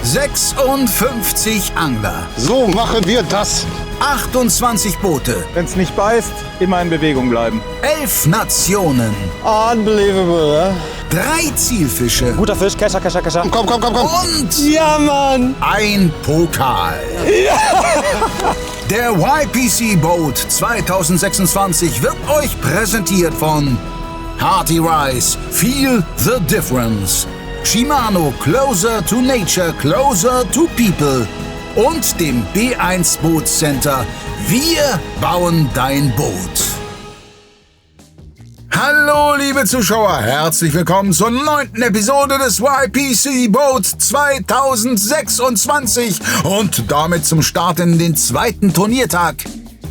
56 Angler. So machen wir das. 28 Boote. Wenn's nicht beißt, immer in Bewegung bleiben. 11 Nationen. Unbelievable, 3 Zielfische. Guter Fisch, Kescher. Komm. Und Ja, Mann. ein Pokal. Ja. Der YPC Boat 2026 wird euch präsentiert von Hearty Rice, Feel the Difference. Shimano, Closer to Nature, Closer to People. Und dem B1 Boot Center. Wir bauen dein Boot. Hallo liebe Zuschauer, herzlich willkommen zur 9. Episode des YPC Boat 2026 und damit zum Start in den 2. Turniertag.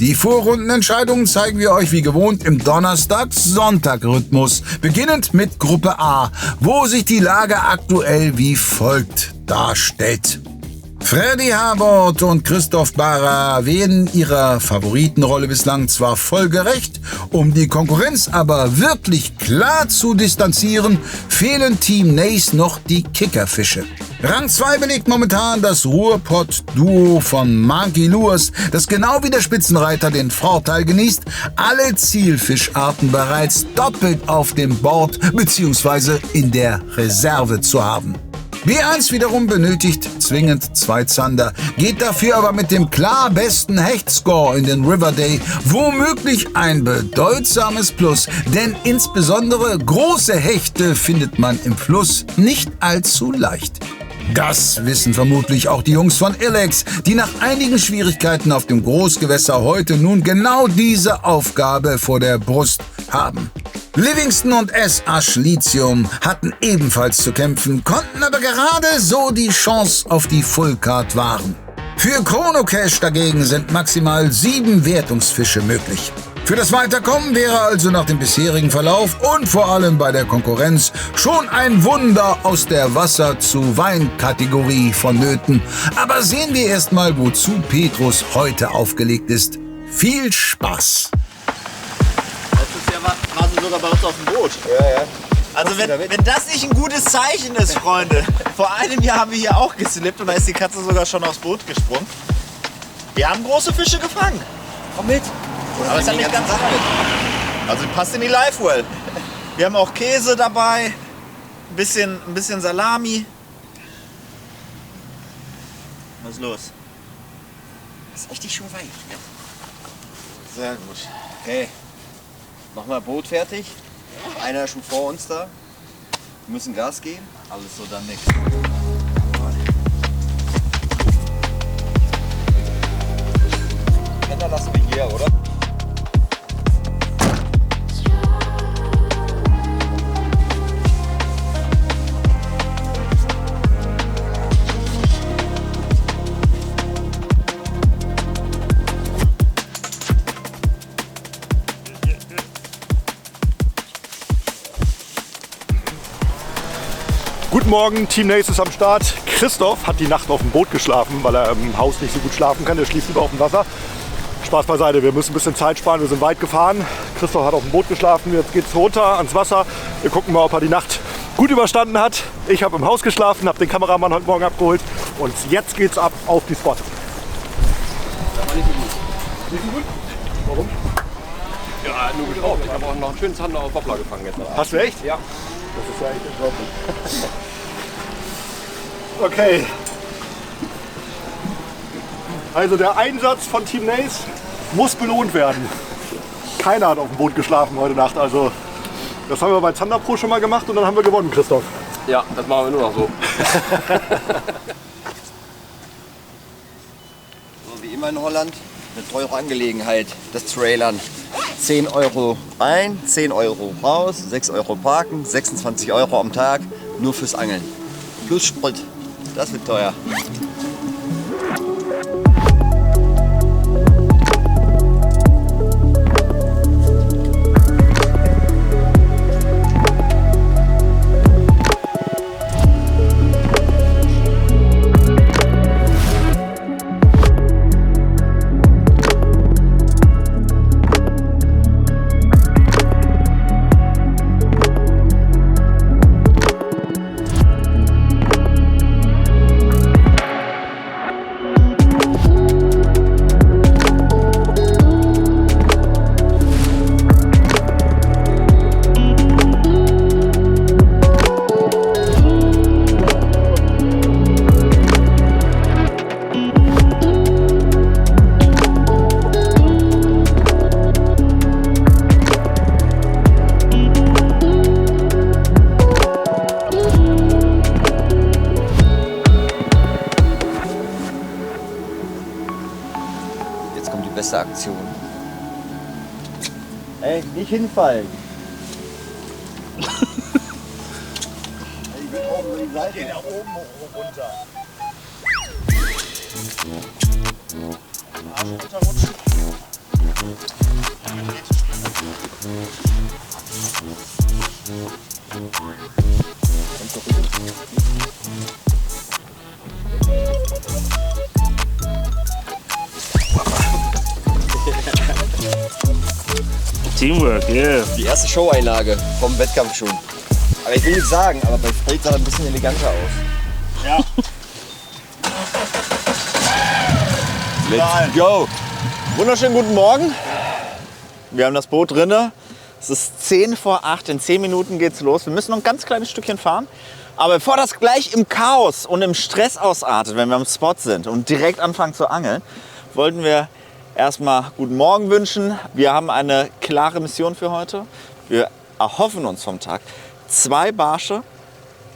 Die Vorrundenentscheidungen zeigen wir euch wie gewohnt im Donnerstag-Sonntag-Rhythmus, beginnend mit Gruppe A, wo sich die Lage aktuell wie folgt darstellt. Freddy Habort und Christoph Bara werden ihrer Favoritenrolle bislang zwar folgerecht, um die Konkurrenz aber wirklich klar zu distanzieren, fehlen Team Nace noch die Kickerfische. Rang 2 belegt momentan das Ruhrpott-Duo von Monkey Lures, das genau wie der Spitzenreiter den Vorteil genießt, alle Zielfischarten bereits doppelt auf dem Board bzw. in der Reserve zu haben. B1 wiederum benötigt zwingend 2 Zander, geht dafür aber mit dem klar besten Hechtscore in den River Day womöglich ein bedeutsames Plus, denn insbesondere große Hechte findet man im Fluss nicht allzu leicht. Das wissen vermutlich auch die Jungs von Ilex, die nach einigen Schwierigkeiten auf dem Großgewässer heute nun genau diese Aufgabe vor der Brust haben. Livingston und S. Lithium hatten ebenfalls zu kämpfen, konnten aber gerade so die Chance auf die Fullcard wahren. Für Chronocash dagegen sind maximal 7 Wertungsfische möglich. Für das Weiterkommen wäre also nach dem bisherigen Verlauf und vor allem bei der Konkurrenz schon ein Wunder aus der Wasser-zu-Wein-Kategorie vonnöten. Aber sehen wir erstmal, wozu Petrus heute aufgelegt ist. Viel Spaß! Waren sie sogar bei uns auf dem Boot. Ja. Also wenn das nicht ein gutes Zeichen ist, Freunde. Vor einem Jahr haben wir hier auch geslippt und da ist die Katze sogar schon aufs Boot gesprungen. Wir haben große Fische gefangen. Komm mit. Aber es hat nicht ganz alt. Also passt in die Livewell. Wir haben auch Käse dabei, ein bisschen Salami. Was ist los? Das ist richtig schön weich. Ne? Sehr gut. Okay. Machen wir Boot fertig. Einer ist schon vor uns da. Wir müssen Gas geben. Alles so dann nix. Kinder lassen wir hier, oder? Guten Morgen, Team Nace ist am Start. Christoph hat die Nacht auf dem Boot geschlafen, weil er im Haus nicht so gut schlafen kann. Er schläft lieber auf dem Wasser. Spaß beiseite, wir müssen ein bisschen Zeit sparen, wir sind weit gefahren. Christoph hat auf dem Boot geschlafen, jetzt geht's runter ans Wasser. Wir gucken mal, ob er die Nacht gut überstanden hat. Ich habe im Haus geschlafen, habe den Kameramann heute Morgen abgeholt und jetzt geht's ab auf die Spot. Das war nicht so gut. Nicht so gut? Warum? Ja, nur geschraubt. Ich habe auch noch einen schönen Zander auf Wobbler gefangen jetzt. Hast du echt? Ja. Das ist ja echt unglaublich. Okay. Also der Einsatz von Team Nace muss belohnt werden. Keiner hat auf dem Boot geschlafen heute Nacht. Also das haben wir bei Zander Pro schon mal gemacht und dann haben wir gewonnen, Christoph. Ja, das machen wir nur noch so. So wie immer in Holland. Eine teure Angelegenheit, das Trailern. 10 Euro rein, 10 Euro raus, 6 Euro parken, 26 Euro am Tag, nur fürs Angeln. Plus Sprit, das wird teuer. erste Aktion. Ey, nicht hinfallen. Ich will oben über die Seite. Geh da oben runter. Arsch runterrutschen. Teamwork, yeah. Die erste Showeinlage vom Wettkampf schon. Aber ich will nicht sagen, aber bei Fred sah das ein bisschen eleganter aus. Ja. Let's go! Wunderschönen guten Morgen. Wir haben das Boot drinne. Es ist 10 vor 8. In 10 Minuten geht's los. Wir müssen noch ein ganz kleines Stückchen fahren. Aber bevor das gleich im Chaos und im Stress ausartet, wenn wir am Spot sind und direkt anfangen zu angeln, wollten wir erstmal guten Morgen wünschen. Wir haben eine klare Mission für heute. Wir erhoffen uns vom Tag 2 Barsche.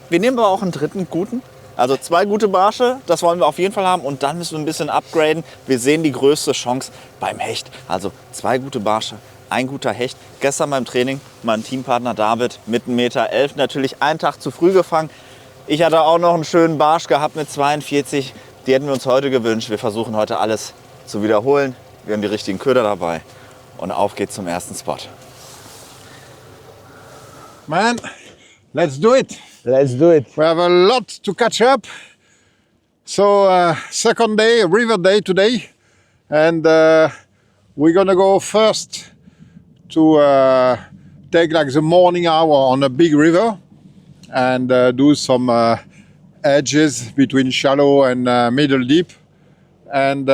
Wir nehmen aber auch einen dritten guten. Also 2 gute Barsche, das wollen wir auf jeden Fall haben. Und dann müssen wir ein bisschen upgraden. Wir sehen die größte Chance beim Hecht. Also 2 gute Barsche, 1 guter Hecht. Gestern beim Training mein Teampartner David mit 1,11 Meter natürlich einen Tag zu früh gefangen. Ich hatte auch noch einen schönen Barsch gehabt mit 42. Die hätten wir uns heute gewünscht. Wir versuchen heute alles zu wiederholen. Wir haben die richtigen Köder dabei. Und auf geht's zum ersten Spot. Man, let's do it. Let's do it. We have a lot to catch up. So, second day, river day today. And we're gonna go first to take like the morning hour on a big river and do some edges between shallow and middle deep. And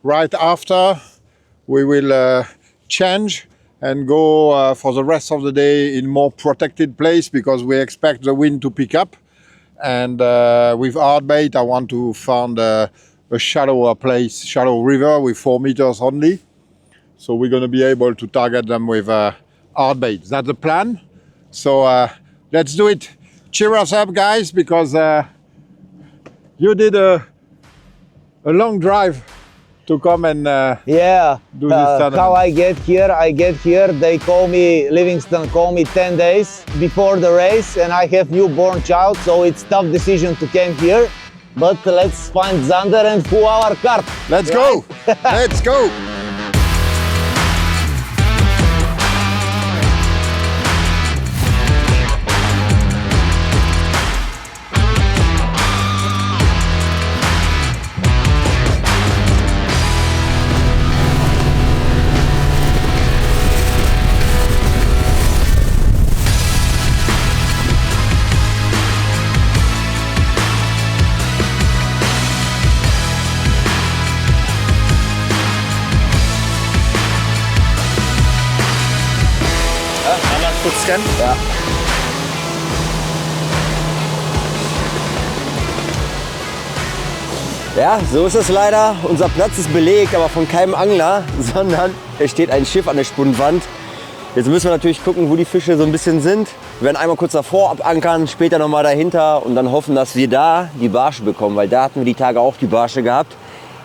right after, we will change and go for the rest of the day in more protected place because we expect the wind to pick up. And with hard bait, I want to find a shallower place, shallow river with 4 meters only. So we're going to be able to target them with hard bait. That's the plan. So let's do it. Cheer us up, guys, because you did a long drive to come and do this tournament. How I get here, they call me, Livingston call me 10 days before the race and I have newborn child, so it's tough decision to come here. But let's find Xander and pull our cart. Let's go! Let's go! Scannen? Ja. Ja, so ist es leider. Unser Platz ist belegt, aber von keinem Angler, sondern es steht ein Schiff an der Spundwand. Jetzt müssen wir natürlich gucken, wo die Fische so ein bisschen sind. Wir werden einmal kurz davor abankern, später nochmal dahinter und dann hoffen, dass wir da die Barsche bekommen, weil da hatten wir die Tage auch die Barsche gehabt.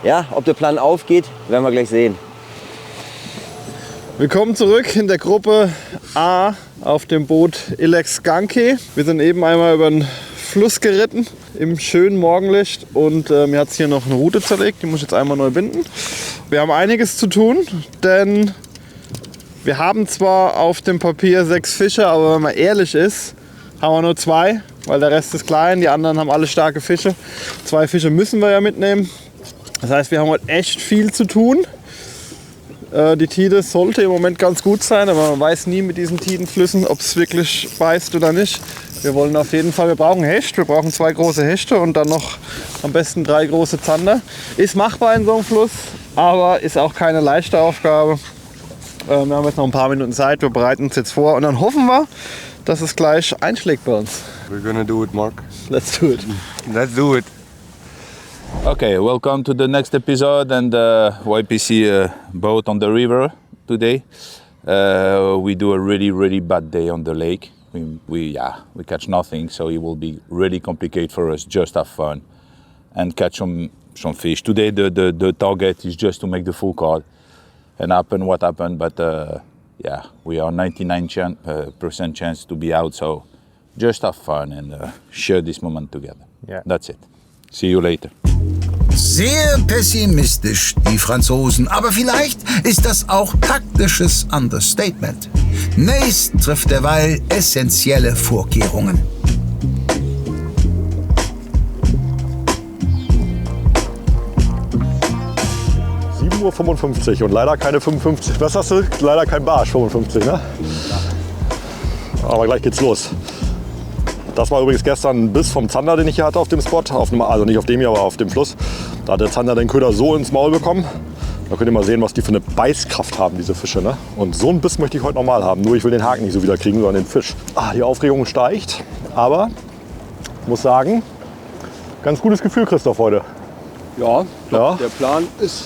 Ja, ob der Plan aufgeht, werden wir gleich sehen. Willkommen zurück in der Gruppe A auf dem Boot Ilex Skanke. Wir sind eben einmal über den Fluss geritten im schönen Morgenlicht und mir hat es hier noch eine Rute zerlegt, die muss ich jetzt einmal neu binden. Wir haben einiges zu tun, denn wir haben zwar auf dem Papier 6 Fische, aber wenn man ehrlich ist, haben wir nur 2, weil der Rest ist klein, die anderen haben alle starke Fische. 2 Fische müssen wir ja mitnehmen. Das heißt, wir haben heute echt viel zu tun. Die Tide sollte im Moment ganz gut sein, aber man weiß nie mit diesen Tidenflüssen, ob es wirklich beißt oder nicht. Wir wollen auf jeden Fall, wir brauchen Hecht, wir brauchen 2 große Hechte und dann noch am besten 3 große Zander. Ist machbar in so einem Fluss, aber ist auch keine leichte Aufgabe. Wir haben jetzt noch ein paar Minuten Zeit, wir bereiten uns jetzt vor und dann hoffen wir, dass es gleich einschlägt bei uns. We're gonna do it, Mark. Let's do it. Let's do it. Okay, welcome to the next episode and YPC boat on the river today. We do a really bad day on the lake. We catch nothing, so it will be really complicated for us. Just have fun and catch some fish. Today the target is just to make the full card. happen what happened, but yeah, we are 99% chance to be out, so just have fun and share this moment together. Yeah. That's it. See you later. Sehr pessimistisch, die Franzosen. Aber vielleicht ist das auch taktisches Understatement. Nace trifft derweil essentielle Vorkehrungen. 7:55 Uhr und leider keine 55. Was hast du? Leider kein Barsch, 55, ne? Aber gleich geht's los. Das war übrigens gestern ein Biss vom Zander, den ich hier hatte auf dem Spot. Also nicht auf dem hier, aber auf dem Fluss. Da hat der Zander den Köder so ins Maul bekommen. Da könnt ihr mal sehen, was die für eine Beißkraft haben, diese Fische. Ne? Und so einen Biss möchte ich heute nochmal haben. Nur ich will den Haken nicht so wieder kriegen, sondern den Fisch. Die Aufregung steigt. Aber ich muss sagen, ganz gutes Gefühl, Christoph, heute. Ja, der Plan ist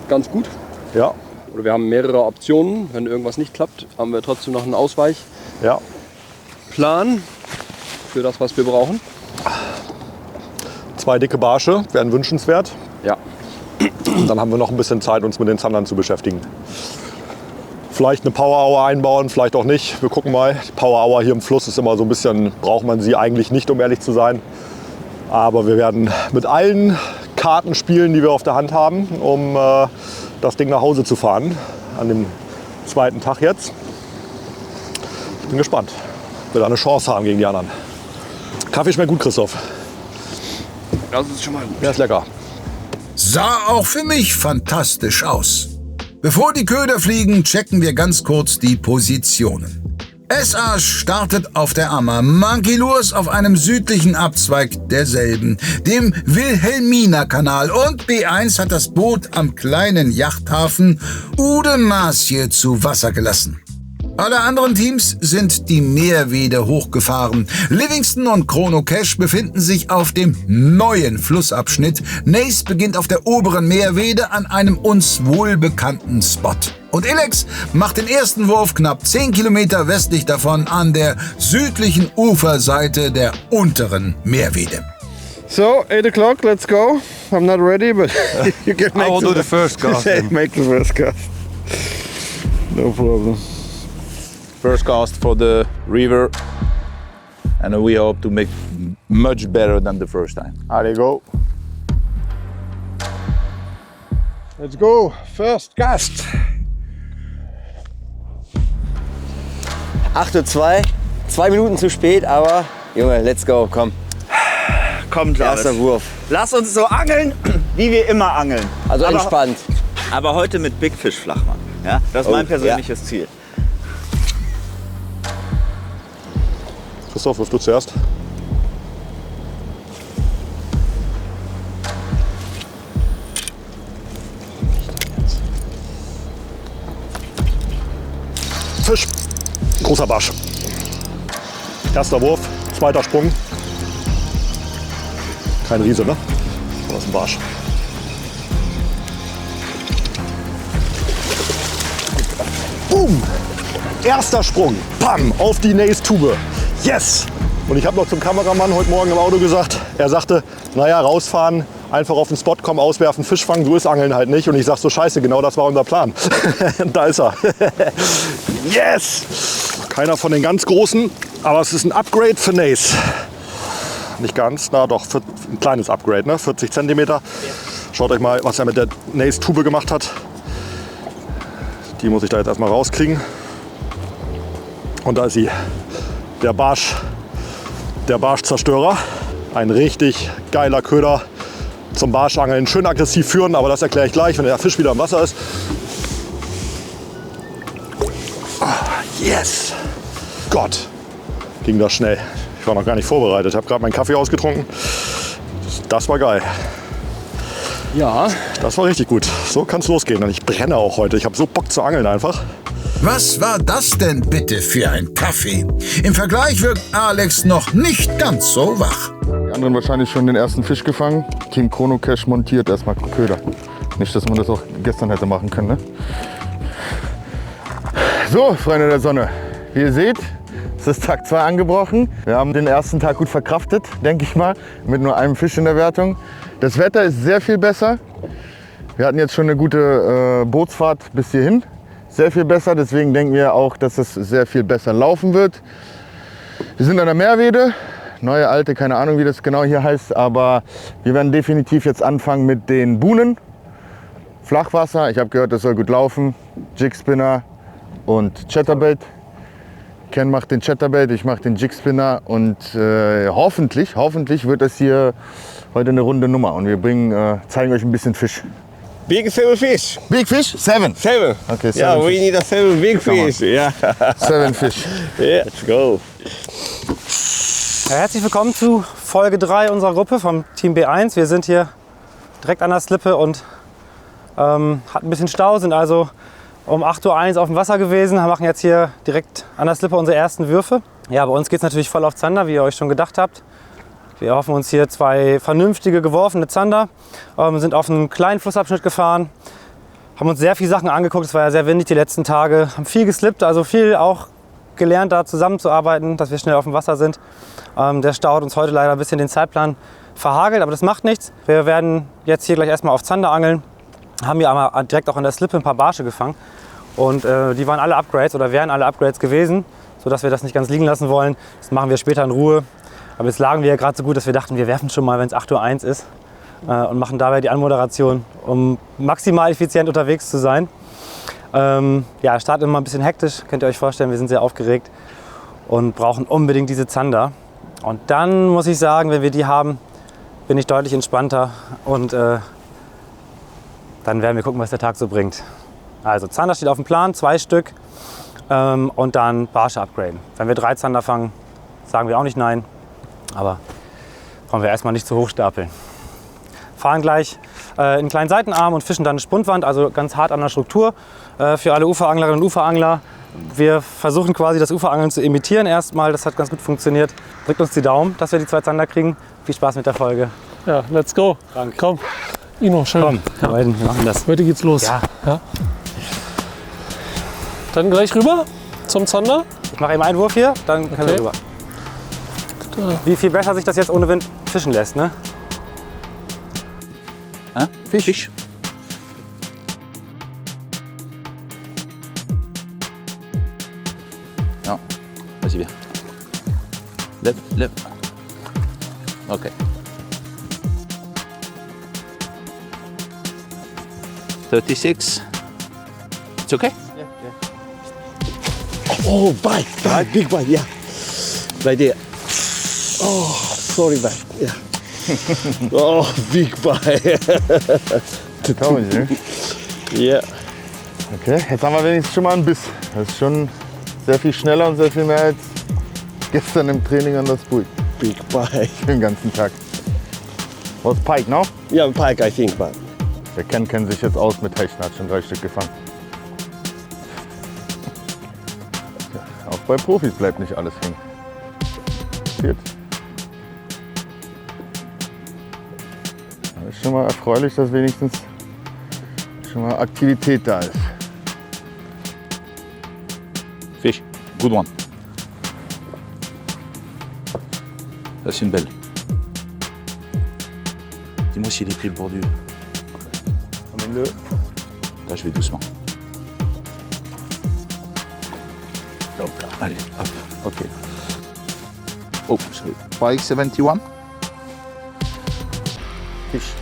ganz gut. Ja. Oder wir haben mehrere Optionen. Wenn irgendwas nicht klappt, haben wir trotzdem noch einen Ausweichplan für das, was wir brauchen. 2 dicke Barsche wären wünschenswert. Ja. Und dann haben wir noch ein bisschen Zeit, uns mit den Zandern zu beschäftigen. Vielleicht eine Power Hour einbauen, vielleicht auch nicht. Wir gucken mal. Die Power Hour hier im Fluss ist immer so ein bisschen, braucht man sie eigentlich nicht, um ehrlich zu sein. Aber wir werden mit allen Karten spielen, die wir auf der Hand haben, um das Ding nach Hause zu fahren. An dem zweiten Tag jetzt. Ich bin gespannt. Wir da eine Chance haben gegen die anderen. Kaffee schmeckt gut, Christoph. Das ist schon mal gut. Ja, ist lecker. Sah auch für mich fantastisch aus. Bevor die Köder fliegen, checken wir ganz kurz die Positionen. SA startet auf der Ammer, Monkey Lures auf einem südlichen Abzweig derselben, dem Wilhelmina-Kanal, und B1 hat das Boot am kleinen Yachthafen Oude Maasje zu Wasser gelassen. Alle anderen Teams sind die Meerwede hochgefahren. Livingston und Chrono Cash befinden sich auf dem neuen Flussabschnitt. Nace beginnt auf der oberen Meerwede an einem uns wohlbekannten Spot. Und Ilex macht den ersten Wurf knapp 10 Kilometer westlich davon an der südlichen Uferseite der unteren Meerwede. So, 8 o'clock, let's go. I'm not ready, but you can make I will do the first cast. Make the first cast. No problem. First cast for the river, and we hope to make much better than the first time. Allez, go. Let's go, first cast. 8:02 Uhr, 2 Minuten zu spät, aber Junge, let's go, komm. Komm, Klaus. Erster Wurf. Lass uns so angeln, wie wir immer angeln. Also entspannt. Aber heute mit Big Fish Flachmann. Ja, das ist mein persönliches Ziel. Christoph, wirf du zuerst. Fisch. Großer Barsch. Erster Wurf, zweiter Sprung. Kein Riese, ne? Das ist ein Barsch. Boom! Erster Sprung. Pam! Auf die Nace-Tube. Yes! Und ich habe noch zum Kameramann heute Morgen im Auto gesagt, er sagte, naja, rausfahren, einfach auf den Spot kommen, auswerfen, Fisch fangen, so ist Angeln halt nicht. Und ich sag so, scheiße, genau das war unser Plan. Da ist er. Yes! Keiner von den ganz Großen, aber es ist ein Upgrade für Nace. Nicht ganz, na doch, ein kleines Upgrade, ne? 40 cm. Schaut euch mal, was er mit der Nace-Tube gemacht hat. Die muss ich da jetzt erstmal rauskriegen. Und da ist sie. Der Barschzerstörer. Ein richtig geiler Köder zum Barschangeln. Schön aggressiv führen, aber das erkläre ich gleich, wenn der Fisch wieder im Wasser ist. Yes! Gott, ging das schnell. Ich war noch gar nicht vorbereitet. Ich habe gerade meinen Kaffee ausgetrunken. Das war geil. Ja. Das war richtig gut. So kann es losgehen. Und ich brenne auch heute. Ich habe so Bock zu angeln einfach. Was war das denn bitte für ein Kaffee? Im Vergleich wirkt Alex noch nicht ganz so wach. Die anderen wahrscheinlich schon den ersten Fisch gefangen. Team Chrono Cash montiert erstmal Köder. Nicht, dass man das auch gestern hätte machen können, ne? So, Freunde der Sonne, wie ihr seht, es ist Tag 2 angebrochen. Wir haben den ersten Tag gut verkraftet, denke ich mal, mit nur einem Fisch in der Wertung. Das Wetter ist sehr viel besser. Wir hatten jetzt schon eine gute Bootsfahrt bis hierhin. Sehr viel besser, deswegen denken wir auch, dass es sehr viel besser laufen wird. Wir sind an der Meerweide, neue, alte, keine Ahnung wie das genau hier heißt, aber wir werden definitiv jetzt anfangen mit den Buhnen. Flachwasser, ich habe gehört, das soll gut laufen. Jigspinner und Chatterbait. Ken macht den Chatterbait, ich mache den Jigspinner und hoffentlich wird das hier heute eine runde Nummer und wir zeigen euch ein bisschen Fisch. Big 7 fish. Big fish? 7. 7. Okay, 7 yeah, we fish. need a 7 big fish. Yeah. 7 fish. Yeah, let's go. Ja, herzlich willkommen zu Folge 3 unserer Gruppe vom Team B1. Wir sind hier direkt an der Slippe und hatten ein bisschen Stau, sind also um 8:01 Uhr auf dem Wasser gewesen, machen jetzt hier direkt an der Slippe unsere ersten Würfe. Ja, bei uns geht es natürlich voll auf Zander, wie ihr euch schon gedacht habt. Wir hoffen uns hier 2 vernünftige geworfene Zander, sind auf einem kleinen Flussabschnitt gefahren, haben uns sehr viele Sachen angeguckt, es war ja sehr windig die letzten Tage, haben viel geslippt, also viel auch gelernt, da zusammenzuarbeiten, dass wir schnell auf dem Wasser sind. Der Stau hat uns heute leider ein bisschen den Zeitplan verhagelt, aber das macht nichts. Wir werden jetzt hier gleich erstmal auf Zander angeln, haben hier aber direkt auch an der Slippe ein paar Barsche gefangen und die waren alle Upgrades oder wären alle Upgrades gewesen, sodass wir das nicht ganz liegen lassen wollen. Das machen wir später in Ruhe. Aber jetzt lagen wir ja gerade so gut, dass wir dachten, wir werfen schon mal, wenn es 8:01 Uhr ist und machen dabei die Anmoderation, um maximal effizient unterwegs zu sein. Ja, startet immer ein bisschen hektisch, könnt ihr euch vorstellen, wir sind sehr aufgeregt und brauchen unbedingt diese Zander. Und dann muss ich sagen, wenn wir die haben, bin ich deutlich entspannter und dann werden wir gucken, was der Tag so bringt. Also Zander steht auf dem Plan, 2 Stück und dann Barsche upgraden. Wenn wir 3 Zander fangen, sagen wir auch nicht nein. Aber wollen wir erstmal nicht zu hoch stapeln. Fahren gleich in einen kleinen Seitenarm und fischen dann eine Spundwand, also ganz hart an der Struktur. Für alle Uferanglerinnen und Uferangler. Wir versuchen quasi das Uferangeln zu imitieren erstmal, das hat ganz gut funktioniert. Drückt uns die Daumen, dass wir die 2 Zander kriegen. Viel Spaß mit der Folge. Ja, let's go. Danke. Komm, Ino, schön. Komm, wir beiden, wir machen das. Heute geht's los. Ja. Dann gleich rüber zum Zander. Ich mache eben einen Wurf hier, dann können wir rüber. Wie viel besser sich das jetzt ohne Wind fischen lässt, ne? Fisch. Non, vas-y viens. Lève. Ok. 36. It's okay? Oh, bite, big bite, yeah. Right there. Oh, sorry, bite. Yeah. Oh, big bite. Traurig, ne? Yeah. Okay, jetzt haben wir wenigstens schon mal einen Biss. Das ist schon sehr viel schneller und sehr viel mehr als gestern im Training an das Buoy. Big bite. Den ganzen Tag. Was Pike, no? Yeah, pike, I think, but. Der Ken kennt sich jetzt aus mit Hechten, hat schon 3 Stück gefangen. Auch bei Profis bleibt nicht alles hängen. Das ist schon mal erfreulich, dass wenigstens schon mal Aktivität da ist. Fish. Good one. Ça c'est une belle. Dis-moi s'il est pris le bord du. Emmène-le. Là je vais doucement. Hop là. Allez, hop. Ok. Oh, sorry. Pike 71. Fish.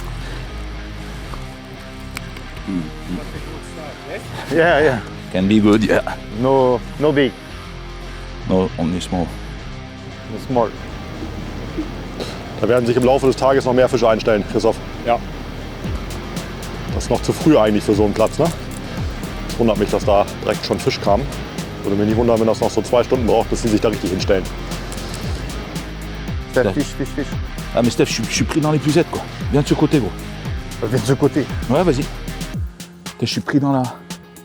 Yeah. Can be good, yeah. No big. No, only small. Small. Da werden sich im Laufe des Tages noch mehr Fische einstellen, Christoph. Ja. Das ist noch zu früh eigentlich für so einen Platz, ne? Es wundert mich, dass da direkt schon Fisch kam. Würde mich nicht wundern, wenn das noch so 2 Stunden braucht, bis sie sich da richtig hinstellen. Fish. Ah mais Steph, je suis pris dans l'épuisette quoi. Viens de ce côté gros. Viens de ce côté. Ouais, vas-y. Je suis pris dans la...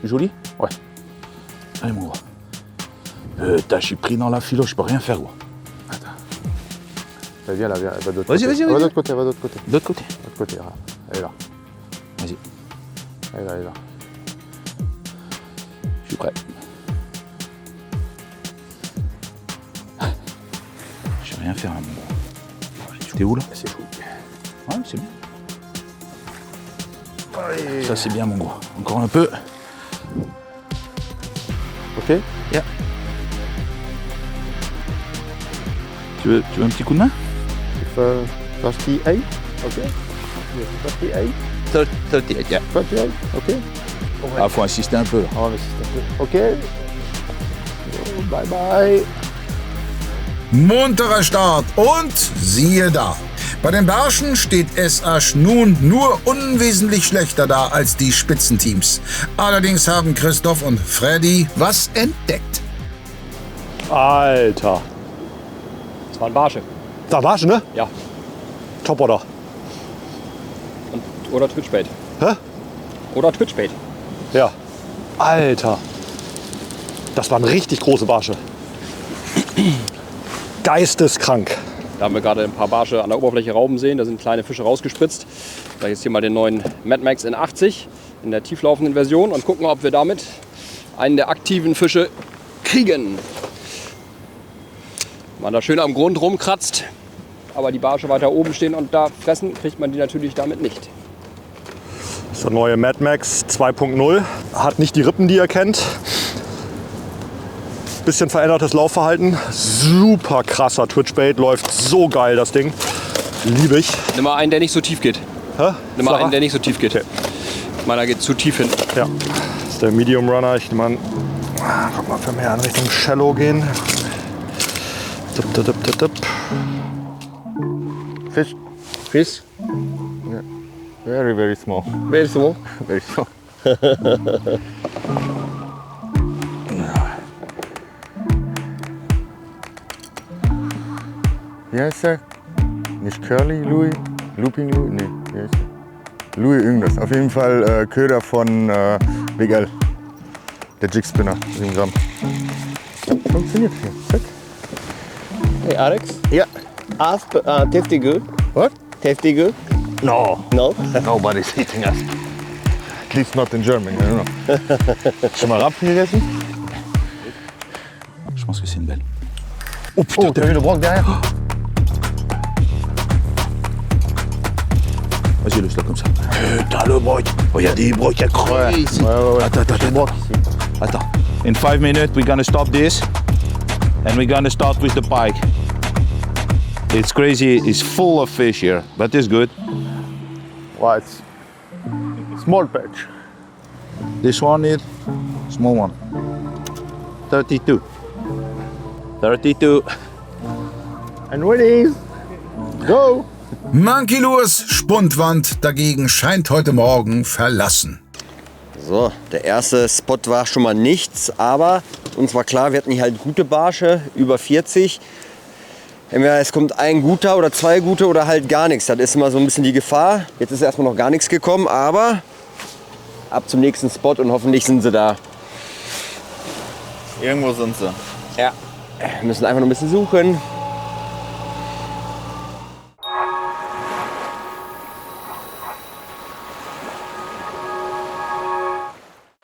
Joli? Ouais. Allez mon gros. Putain, je suis pris dans la philo, je peux rien faire gros. Attends. Viens là, va d'autre Vas-y, côté. vas-y. Va d'autre côté. D'autre côté. L'autre côté, là. Elle est là. Vas-y. Elle est là. Je suis prêt. Je vais rien faire là mon gros. T'es où là? C'est chaud. Ouais, c'est bien. Ça c'est bien mon gros. Encore un peu. Ok. Yeah. Tu veux un petit coup de main? 38. Ok. 38. 38, yeah. 38. Ok. Ah, faut insister un peu là. On insiste un peu. Ok. Bye bye. Munterer Start und siehe da. Bei den Barschen steht SH nun nur unwesentlich schlechter da als die Spitzenteams. Allerdings haben Christoph und Freddy was entdeckt. Alter. Das war ein Barsche. Da war schon, ne? Ja. Top oder? Oder Twitchbait. Hä? Oder Twitchbait. Ja. Alter. Das waren richtig große Barsche. Geisteskrank. Da haben wir gerade ein paar Barsche an der Oberfläche rauben sehen. Da sind kleine Fische rausgespritzt. Da jetzt hier mal den neuen Mad Max in 80 in der tieflaufenden Version und gucken, ob wir damit einen der aktiven Fische kriegen. Wenn man da schön am Grund rumkratzt, aber die Barsche weiter oben stehen und da fressen, kriegt man die natürlich damit nicht. Das ist der neue Mad Max 2.0. Hat nicht die Rippen, die ihr kennt. Bisschen verändertes Laufverhalten. Super krasser Twitchbait. Läuft so geil, das Ding. Liebe ich. Nimm mal einen, der nicht so tief geht. Hä? Nimm mal einen, der nicht so tief geht. Okay. Meiner geht zu tief hin. Ja. Das ist der Medium Runner. Ich nehme an, guck mal, wenn wir in Richtung Shallow gehen. Fish. Fish? Yeah. Very, very small. Very small? Very small. Wie heißt der? Nicht Curly Louis? Looping Louis? Nee, wie heißt der? Louis irgendwas. Auf jeden Fall Köder von Big L. Der Jig Spinner. Funktioniert hier. Zack. Hey Alex? Yeah. Ask, tasty good? What? Tasty good? No. No? Nobody's eating us. At least not in Germany, I don't know. Schon mal Rapfen gegessen? Je pense que c'est une belle. Oh putain, t'as vu le broc derrière? Vas-y, laisse-la comme ça. Putain, le broc. Oh, il y a des brocs à crever ici. Ouais. Attends. Attends. In 5 minutes, we're gonna stop this. And we're gonna start with the pike. It's crazy, it's full of fish here, but it's good. Well, it's small patch. This one is small one. 32. 32. And Winnies. Go! Monkey Lures Spundwand dagegen scheint heute Morgen verlassen. So, der erste Spot war schon mal nichts, aber uns war klar, wir hatten hier halt gute Barsche, über 40. Entweder es kommt ein guter oder zwei gute oder halt gar nichts. Das ist immer so ein bisschen die Gefahr. Jetzt ist erstmal noch gar nichts gekommen, aber ab zum nächsten Spot und hoffentlich sind sie da. Irgendwo sind sie. Ja, wir müssen einfach noch ein bisschen suchen.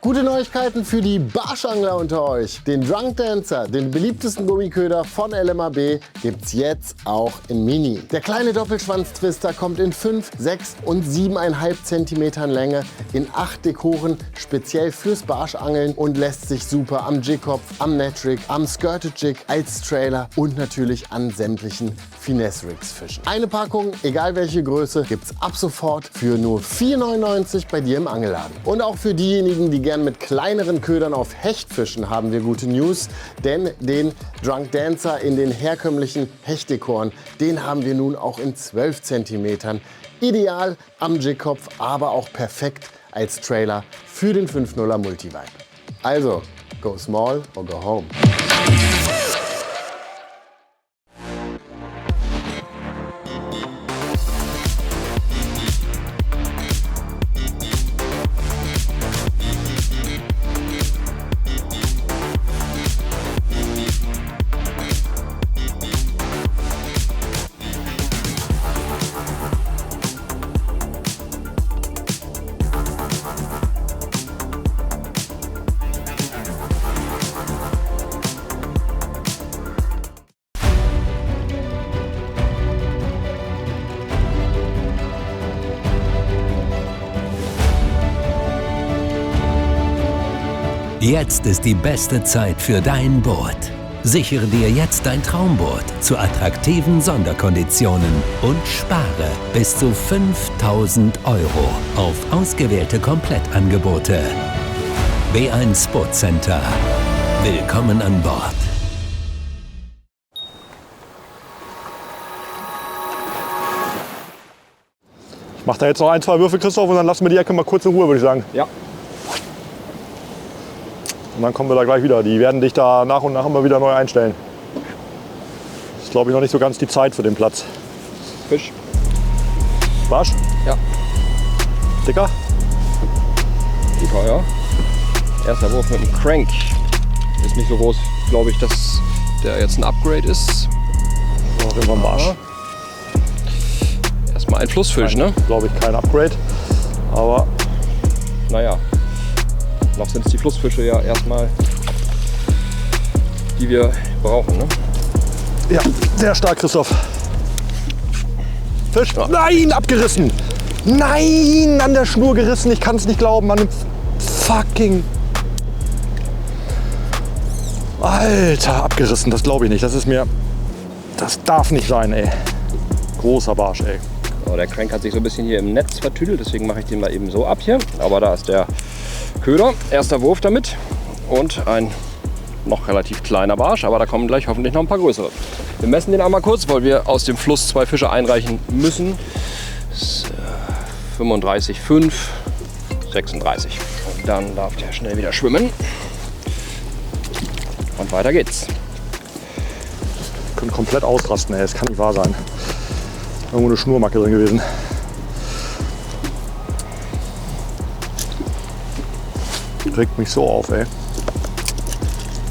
Gute Neuigkeiten für die Barschangler unter euch. Den Drunk Dancer, den beliebtesten Gummiköder von LMAB, gibt's jetzt auch in Mini. Der kleine Doppelschwanz-Twister kommt in 5, 6 und 7,5 cm Länge in 8 Dekoren, speziell fürs Barschangeln und lässt sich super am Jigkopf, am Netrig, am Skirted Jig, als Trailer und natürlich an sämtlichen Finesse-Rigs fischen. Eine Packung, egal welche Größe, gibt's ab sofort für nur 4,99 € bei dir im Angelladen. Und auch für diejenigen, die gerne mit kleineren Ködern auf Hecht fischen, haben wir gute News, denn den Drunk Dancer in den herkömmlichen Hechtdekoren, den haben wir nun auch in 12 cm. Ideal am Jigkopf, aber auch perfekt als Trailer für den 5.0er Multivibe. Also, go small or go home. Jetzt ist die beste Zeit für dein Boot. Sichere dir jetzt dein Traumboot zu attraktiven Sonderkonditionen und spare bis zu 5.000 € auf ausgewählte Komplettangebote. B1 Boat Center. Willkommen an Bord. Ich mache da jetzt noch 1, 2 Würfe, Christoph, und dann lassen wir die Ecke mal kurz in Ruhe, würde ich sagen. Ja. Und dann kommen wir da gleich wieder. Die werden dich da nach und nach immer wieder neu einstellen. Das ist, glaube ich, noch nicht so ganz die Zeit für den Platz. Fisch. Barsch? Ja. Dicker? Dicker, ja. Erster Wurf mit dem Crank. Ist nicht so groß, glaube ich, dass der jetzt ein Upgrade ist. Auf jeden Fall ein Barsch. Erstmal ein Flussfisch, ne? Glaube ich, kein Upgrade. Aber naja, noch sind es die Flussfische ja erstmal, die wir brauchen, ne? ja, sehr stark, Christoph. Fisch? Nein, abgerissen! Nein, an der Schnur gerissen. Ich kann es nicht glauben. An dem fucking... Alter, abgerissen. Das glaube ich nicht. Das ist mir... Das darf nicht sein, ey. Großer Barsch, ey. So, der Crank hat sich so ein bisschen hier im Netz vertüdelt, deswegen mache ich den mal eben so ab hier. Aber da ist der Köder. Erster Wurf damit. Und ein noch relativ kleiner Barsch, aber da kommen gleich hoffentlich noch ein paar größere. Wir messen den einmal kurz, weil wir aus dem Fluss 2 Fische einreichen müssen. 35,5, 36. Und dann darf der schnell wieder schwimmen. Und weiter geht's. Wir können komplett ausrasten, ey. Das kann nicht wahr sein. Irgendwo eine Schnurmacke drin gewesen. Regt mich so auf, ey.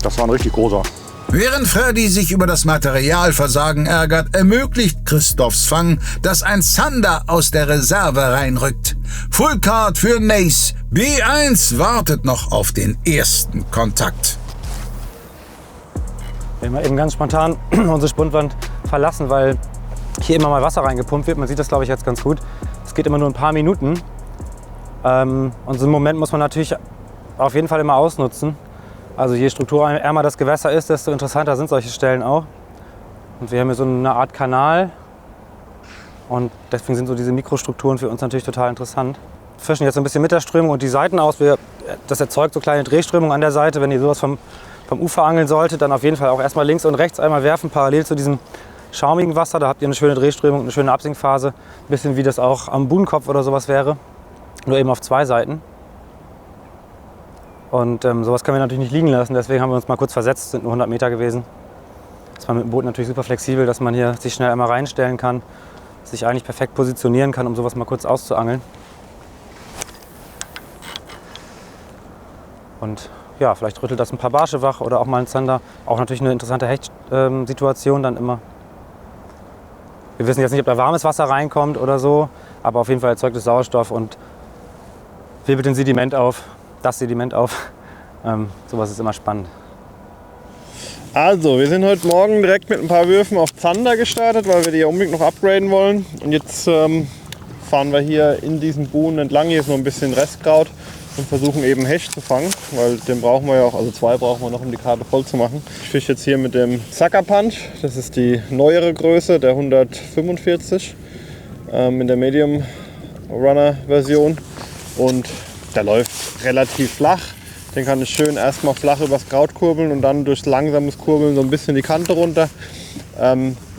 Das war ein richtig großer. Während Freddy sich über das Materialversagen ärgert, ermöglicht Christophs Fang, dass ein Zander aus der Reserve reinrückt. Fullcard für Nace. B1 wartet noch auf den ersten Kontakt. Wir haben eben ganz spontan unsere Spundwand verlassen, weil hier immer mal Wasser reingepumpt wird. Man sieht das, glaube ich, jetzt ganz gut. Es geht immer nur ein paar Minuten. Und so einen Moment muss man natürlich auf jeden Fall immer ausnutzen. Also je strukturärmer das Gewässer ist, desto interessanter sind solche Stellen auch. Und wir haben hier so eine Art Kanal. Und deswegen sind so diese Mikrostrukturen für uns natürlich total interessant. Wir fischen jetzt ein bisschen mit der Strömung und die Seiten aus. Das erzeugt so kleine Drehströmungen an der Seite. Wenn ihr sowas vom Ufer angeln solltet, dann auf jeden Fall auch erstmal links und rechts einmal werfen, parallel zu diesem schaumigen Wasser. Da habt ihr eine schöne Drehströmung, eine schöne Absinkphase. Ein bisschen wie das auch am Buhnenkopf oder sowas wäre. Nur eben auf 2 Seiten. Und sowas können wir natürlich nicht liegen lassen, deswegen haben wir uns mal kurz versetzt, sind nur 100 Meter gewesen. Das war mit dem Boot natürlich super flexibel, dass man hier sich schnell einmal reinstellen kann, sich eigentlich perfekt positionieren kann, um sowas mal kurz auszuangeln. Und ja, vielleicht rüttelt das ein paar Barsche wach oder auch mal ein Zander. Auch natürlich eine interessante Hechtsituation dann immer. Wir wissen jetzt nicht, ob da warmes Wasser reinkommt oder so, aber auf jeden Fall erzeugt es Sauerstoff und wirbelt den Sediment auf. Das Sediment auf. Sowas ist immer spannend. Also, wir sind heute Morgen direkt mit ein paar Würfen auf Zander gestartet, weil wir die ja unbedingt noch upgraden wollen. Und jetzt fahren wir hier in diesen Buhnen entlang. Hier ist noch ein bisschen Restkraut und versuchen eben Hecht zu fangen, weil den brauchen wir ja auch, also 2 brauchen wir noch, um die Karte voll zu machen. Ich fische jetzt hier mit dem Sucker Punch. Das ist die neuere Größe, der 145 in der Medium Runner Version. Und der läuft relativ flach. Den kann ich schön erstmal flach übers Kraut kurbeln und dann durch langsames Kurbeln so ein bisschen die Kante runter.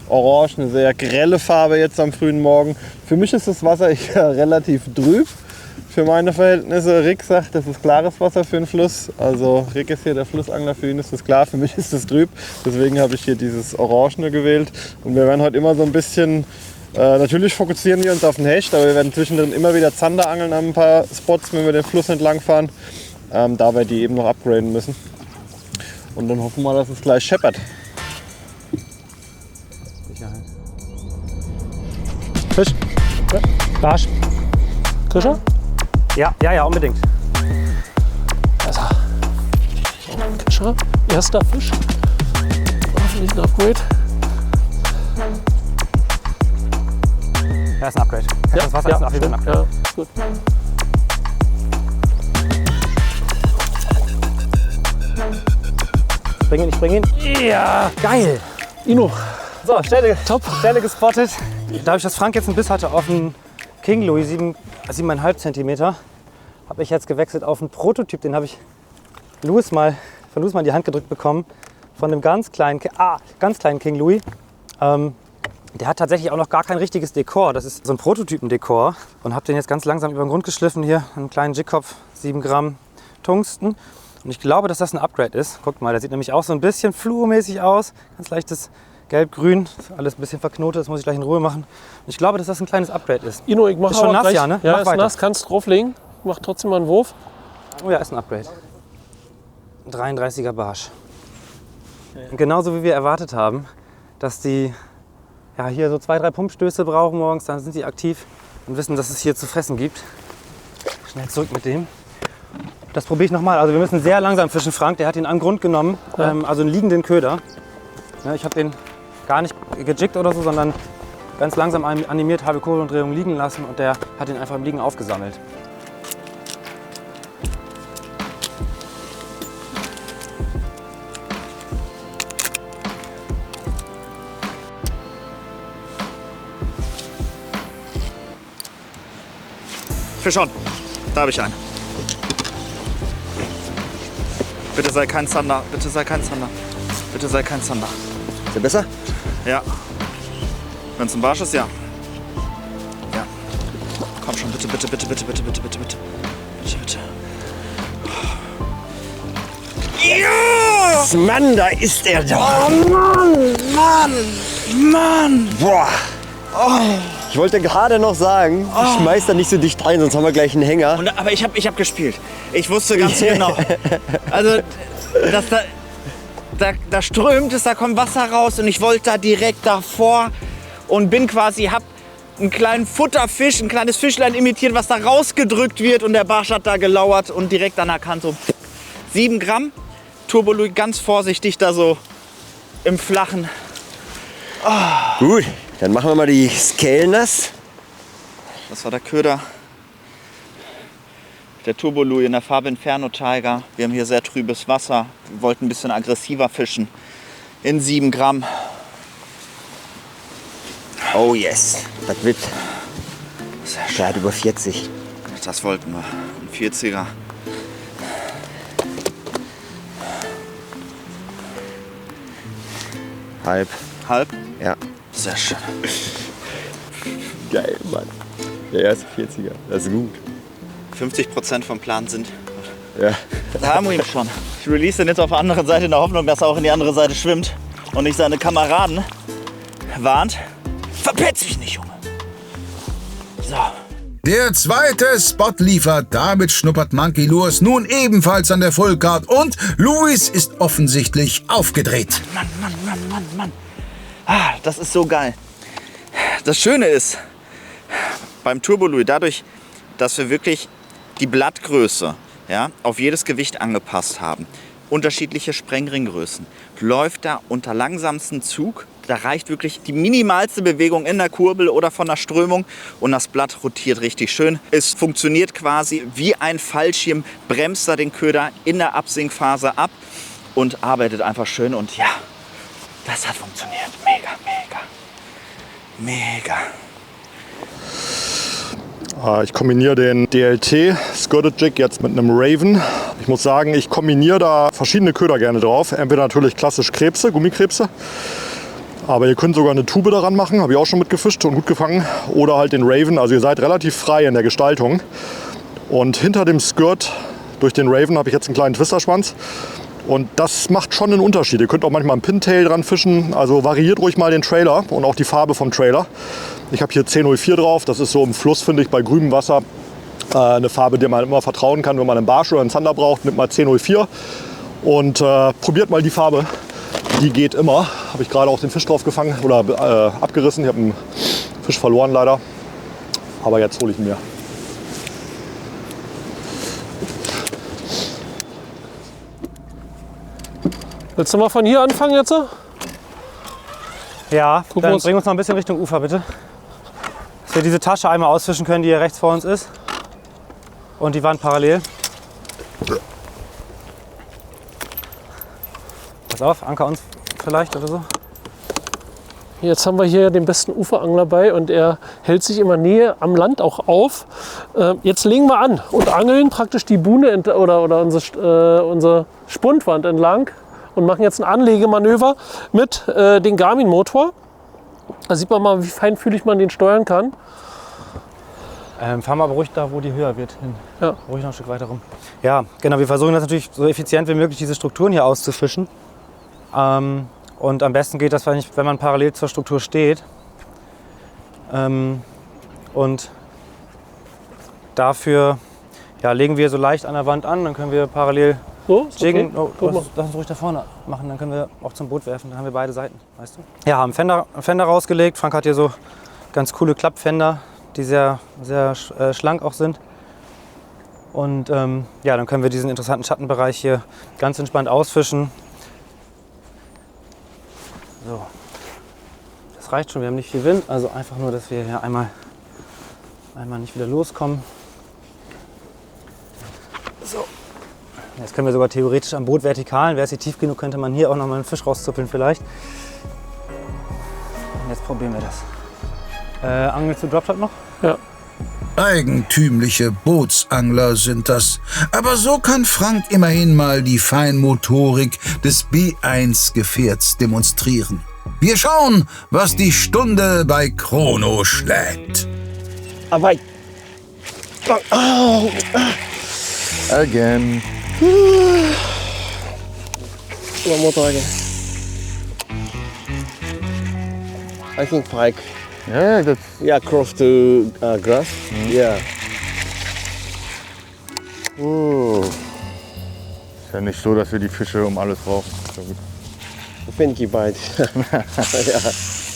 Orange, eine sehr grelle Farbe jetzt am frühen Morgen. Für mich ist das Wasser hier relativ trüb. Für meine Verhältnisse. Rick sagt, das ist klares Wasser für einen Fluss. Also Rick ist hier der Flussangler, für ihn ist das klar, für mich ist das trüb. Deswegen habe ich hier dieses Orangene gewählt. Und wir werden heute immer so ein bisschen... natürlich fokussieren wir uns auf den Hecht, aber wir werden zwischendrin immer wieder Zander angeln an ein paar Spots, wenn wir den Fluss entlang fahren, da wir die eben noch upgraden müssen. Und dann hoffen wir, dass es gleich scheppert. Sicherheit. Fisch. Ja. Barsch. Krischer? Ja, unbedingt. Also. Krischer, erster Fisch. Hoffentlich ein Upgrade. Ja, ist ein Upgrade. Ja, das Wasser ist auf jeden Fall ein Upgrade. Ja, gut. Ich spring ihn. Ja, geil. Ino. So, Stelle gespottet. Dadurch, dass Frank jetzt einen Biss hatte auf einen King Louis 7,5 cm, habe ich jetzt gewechselt auf einen Prototyp. Den habe ich von Louis mal in die Hand gedrückt bekommen. Von einem ganz kleinen King Louis. Der hat tatsächlich auch noch gar kein richtiges Dekor. Das ist so ein Prototypen-Dekor. Und habe den jetzt ganz langsam über den Grund geschliffen. Hier einen kleinen Jigkopf, 7 Gramm Tungsten. Und ich glaube, dass das ein Upgrade ist. Guckt mal, der sieht nämlich auch so ein bisschen fluomäßig aus. Ganz leichtes Gelb-Grün. Alles ein bisschen verknotet, das muss ich gleich in Ruhe machen. Und ich glaube, dass das ein kleines Upgrade ist. Ino, ich mache schon nass, gleich, ja, ne? Ja, Mach ist weiter. nass, kannst drauflegen. Mach trotzdem mal einen Wurf. Oh ja, ist ein Upgrade. 33er Barsch. Und genauso wie wir erwartet haben, dass die hier so 2-3 Pumpstöße brauchen morgens, dann sind die aktiv und wissen, dass es hier zu fressen gibt. Schnell zurück mit dem. Das probiere ich nochmal. Also wir müssen sehr langsam fischen, Frank. Der hat ihn an den Grund genommen, also einen liegenden Köder. Ja, ich habe den gar nicht gejiggt oder so, sondern ganz langsam animiert, halbe Kurbelumdrehung liegen lassen und der hat ihn einfach im Liegen aufgesammelt. Fisch on. Da habe ich einen. Bitte sei kein Zander. Bitte sei kein Zander. Bitte sei kein Zander. Ist der besser? Ja. Wenn es ein Barsch ist, ja. Ja. Komm schon, bitte, bitte, bitte, bitte, bitte, bitte, bitte, bitte. Bitte, bitte. Ja! Mann, da ist er doch. Oh Mann, Mann. Boah. Oh. Ich wollte gerade noch sagen, schmeiß da nicht so dicht rein, sonst haben wir gleich einen Hänger. Aber ich hab gespielt. Ich wusste ganz genau. Also, da strömt es, da kommt Wasser raus und ich wollte da direkt davor und hab einen kleinen Futterfisch, ein kleines Fischlein imitiert, was da rausgedrückt wird und der Barsch hat da gelauert und direkt anerkannt so 7 Gramm. Turbo Louis ganz vorsichtig da so im Flachen. Oh. Gut, dann machen wir mal die Scale nass. Das war der Köder. Der Turbo Louis in der Farbe Inferno Tiger. Wir haben hier sehr trübes Wasser. Wir wollten ein bisschen aggressiver fischen. In 7 Gramm. Oh yes, das wird gerade über 40. Das wollten wir. Ein 40er. Halb. Halb? Ja. Sehr schön. Geil, Mann. Der erste 40er. Das ist gut. 50% vom Plan sind. Ja. Da haben wir ihn schon. Ich release den jetzt auf der anderen Seite in der Hoffnung, dass er auch in die andere Seite schwimmt und nicht seine Kameraden warnt. Verpetz dich nicht, Junge. So. Der zweite Spot liefert. Damit schnuppert Monkey Lures nun ebenfalls an der Fullcard und Louis ist offensichtlich aufgedreht. Mann. Ah, das ist so geil. Das Schöne ist, beim Turbo Louis, dadurch, dass wir wirklich die Blattgröße auf jedes Gewicht angepasst haben, unterschiedliche Sprengringgrößen, läuft da unter langsamsten Zug. Da reicht wirklich die minimalste Bewegung in der Kurbel oder von der Strömung und das Blatt rotiert richtig schön. Es funktioniert quasi wie ein Fallschirm, bremst da den Köder in der Absinkphase ab und arbeitet einfach schön und ja, das hat funktioniert. Mega. Ich kombiniere den DLT Skirted Jig jetzt mit einem Raven. Ich muss sagen, ich kombiniere da verschiedene Köder gerne drauf. Entweder natürlich klassisch Krebse, Gummikrebse. Aber ihr könnt sogar eine Tube daran machen, habe ich auch schon mitgefischt und gut gefangen. Oder halt den Raven, also ihr seid relativ frei in der Gestaltung. Und hinter dem Skirt durch den Raven habe ich jetzt einen kleinen Twisterschwanz. Und das macht schon einen Unterschied. Ihr könnt auch manchmal einen Pintail dran fischen. Also variiert ruhig mal den Trailer und auch die Farbe vom Trailer. Ich habe hier 1004 drauf. Das ist so im Fluss, finde ich, bei grünem Wasser eine Farbe, der man immer vertrauen kann. Wenn man einen Barsch oder einen Zander braucht, nimmt mal 1004 und probiert mal die Farbe. Die geht immer. Habe ich gerade auch den Fisch drauf gefangen oder abgerissen. Ich habe einen Fisch verloren leider. Aber jetzt hole ich ihn mir. Willst du mal von hier anfangen jetzt? Ja, dann bring uns noch ein bisschen Richtung Ufer, bitte. Dass wir diese Tasche einmal ausfischen können, die hier rechts vor uns ist. Und die Wand parallel. Pass auf, anker uns vielleicht oder so. Jetzt haben wir hier den besten Uferangler bei und er hält sich immer Nähe am Land auch auf. Jetzt legen wir an und angeln praktisch die Buhne oder unsere Spundwand entlang und machen jetzt ein Anlegemanöver mit dem Garmin-Motor. Da sieht man mal, wie feinfühlig man den steuern kann. Fahren wir aber ruhig da, wo die höher wird. Hin. Ja. Ruhig noch ein Stück weiter rum. Ja, genau. Wir versuchen das natürlich so effizient wie möglich, diese Strukturen hier auszufischen. Und am besten geht das, wenn man parallel zur Struktur steht. Und dafür legen wir so leicht an der Wand an, dann können wir parallel jiggen. Okay. Lass uns ruhig da vorne machen, dann können wir auch zum Boot werfen. Dann haben wir beide Seiten, weißt du? Ja, haben Fender rausgelegt. Frank hat hier so ganz coole Klappfender, die sehr, sehr schlank auch sind. Und dann können wir diesen interessanten Schattenbereich hier ganz entspannt ausfischen. So, das reicht schon, wir haben nicht viel Wind, also einfach nur, dass wir hier einmal nicht wieder loskommen. So, jetzt können wir sogar theoretisch am Boot vertikalen, wäre es hier tief genug, könnte man hier auch noch mal einen Fisch rauszuppeln vielleicht. Und jetzt probieren wir das. Angelst du Dropshot noch? Ja. Eigentümliche Bootsangler sind das. Aber so kann Frank immerhin mal die Feinmotorik des B1-Gefährts demonstrieren. Wir schauen, was die Stunde bei Chrono schlägt. Aber Again. One more time again. I think pike. Yeah, that's... Yeah, cross to grass. Yeah. Ist ja nicht so, dass wir die Fische um alles brauchen. So gut. Finky bite.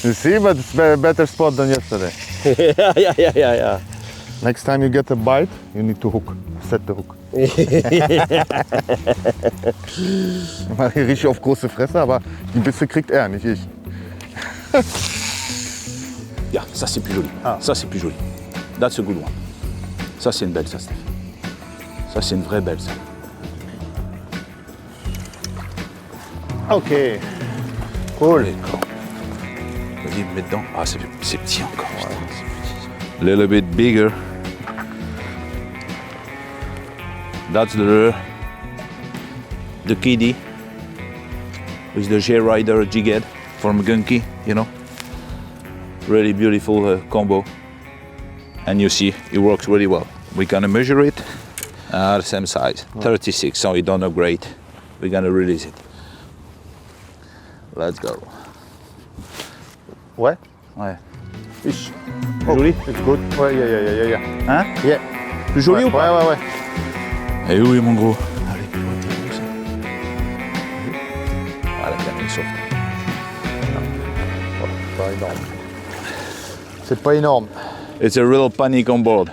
You see, but it's a better spot than yesterday. Yeah. Next time you get a bite, you need to hook. Set the hook. Ich rieche auf große Fresse, aber die Bisse kriegt er, nicht ich. Yeah, ça c'est plus joli. Ça c'est plus joli. That's a good one. Ça c'est une belle ça. Ça c'est une vraie belle ça. Ok. Cool. Vas-y, mets dedans. Ah, c'est petit encore. Putain, c'est petit. Little bit bigger. That's the kiddie with the J-Rider jig head from Gunky, you know. Really beautiful combo. And you see, it works really well. We're gonna measure it. The same size, 36, so we don't upgrade. We're gonna release it. Let's go. Ouais. Ouais. It's joli? It's good. Ouais, yeah. Hein? Yeah. Plus joli ou pas? Ouais. Et oui, mon gros. Allez, ça. Voilà, t'as mis soft. Pas énorme. C'est pas énorme. It's a real panic on board.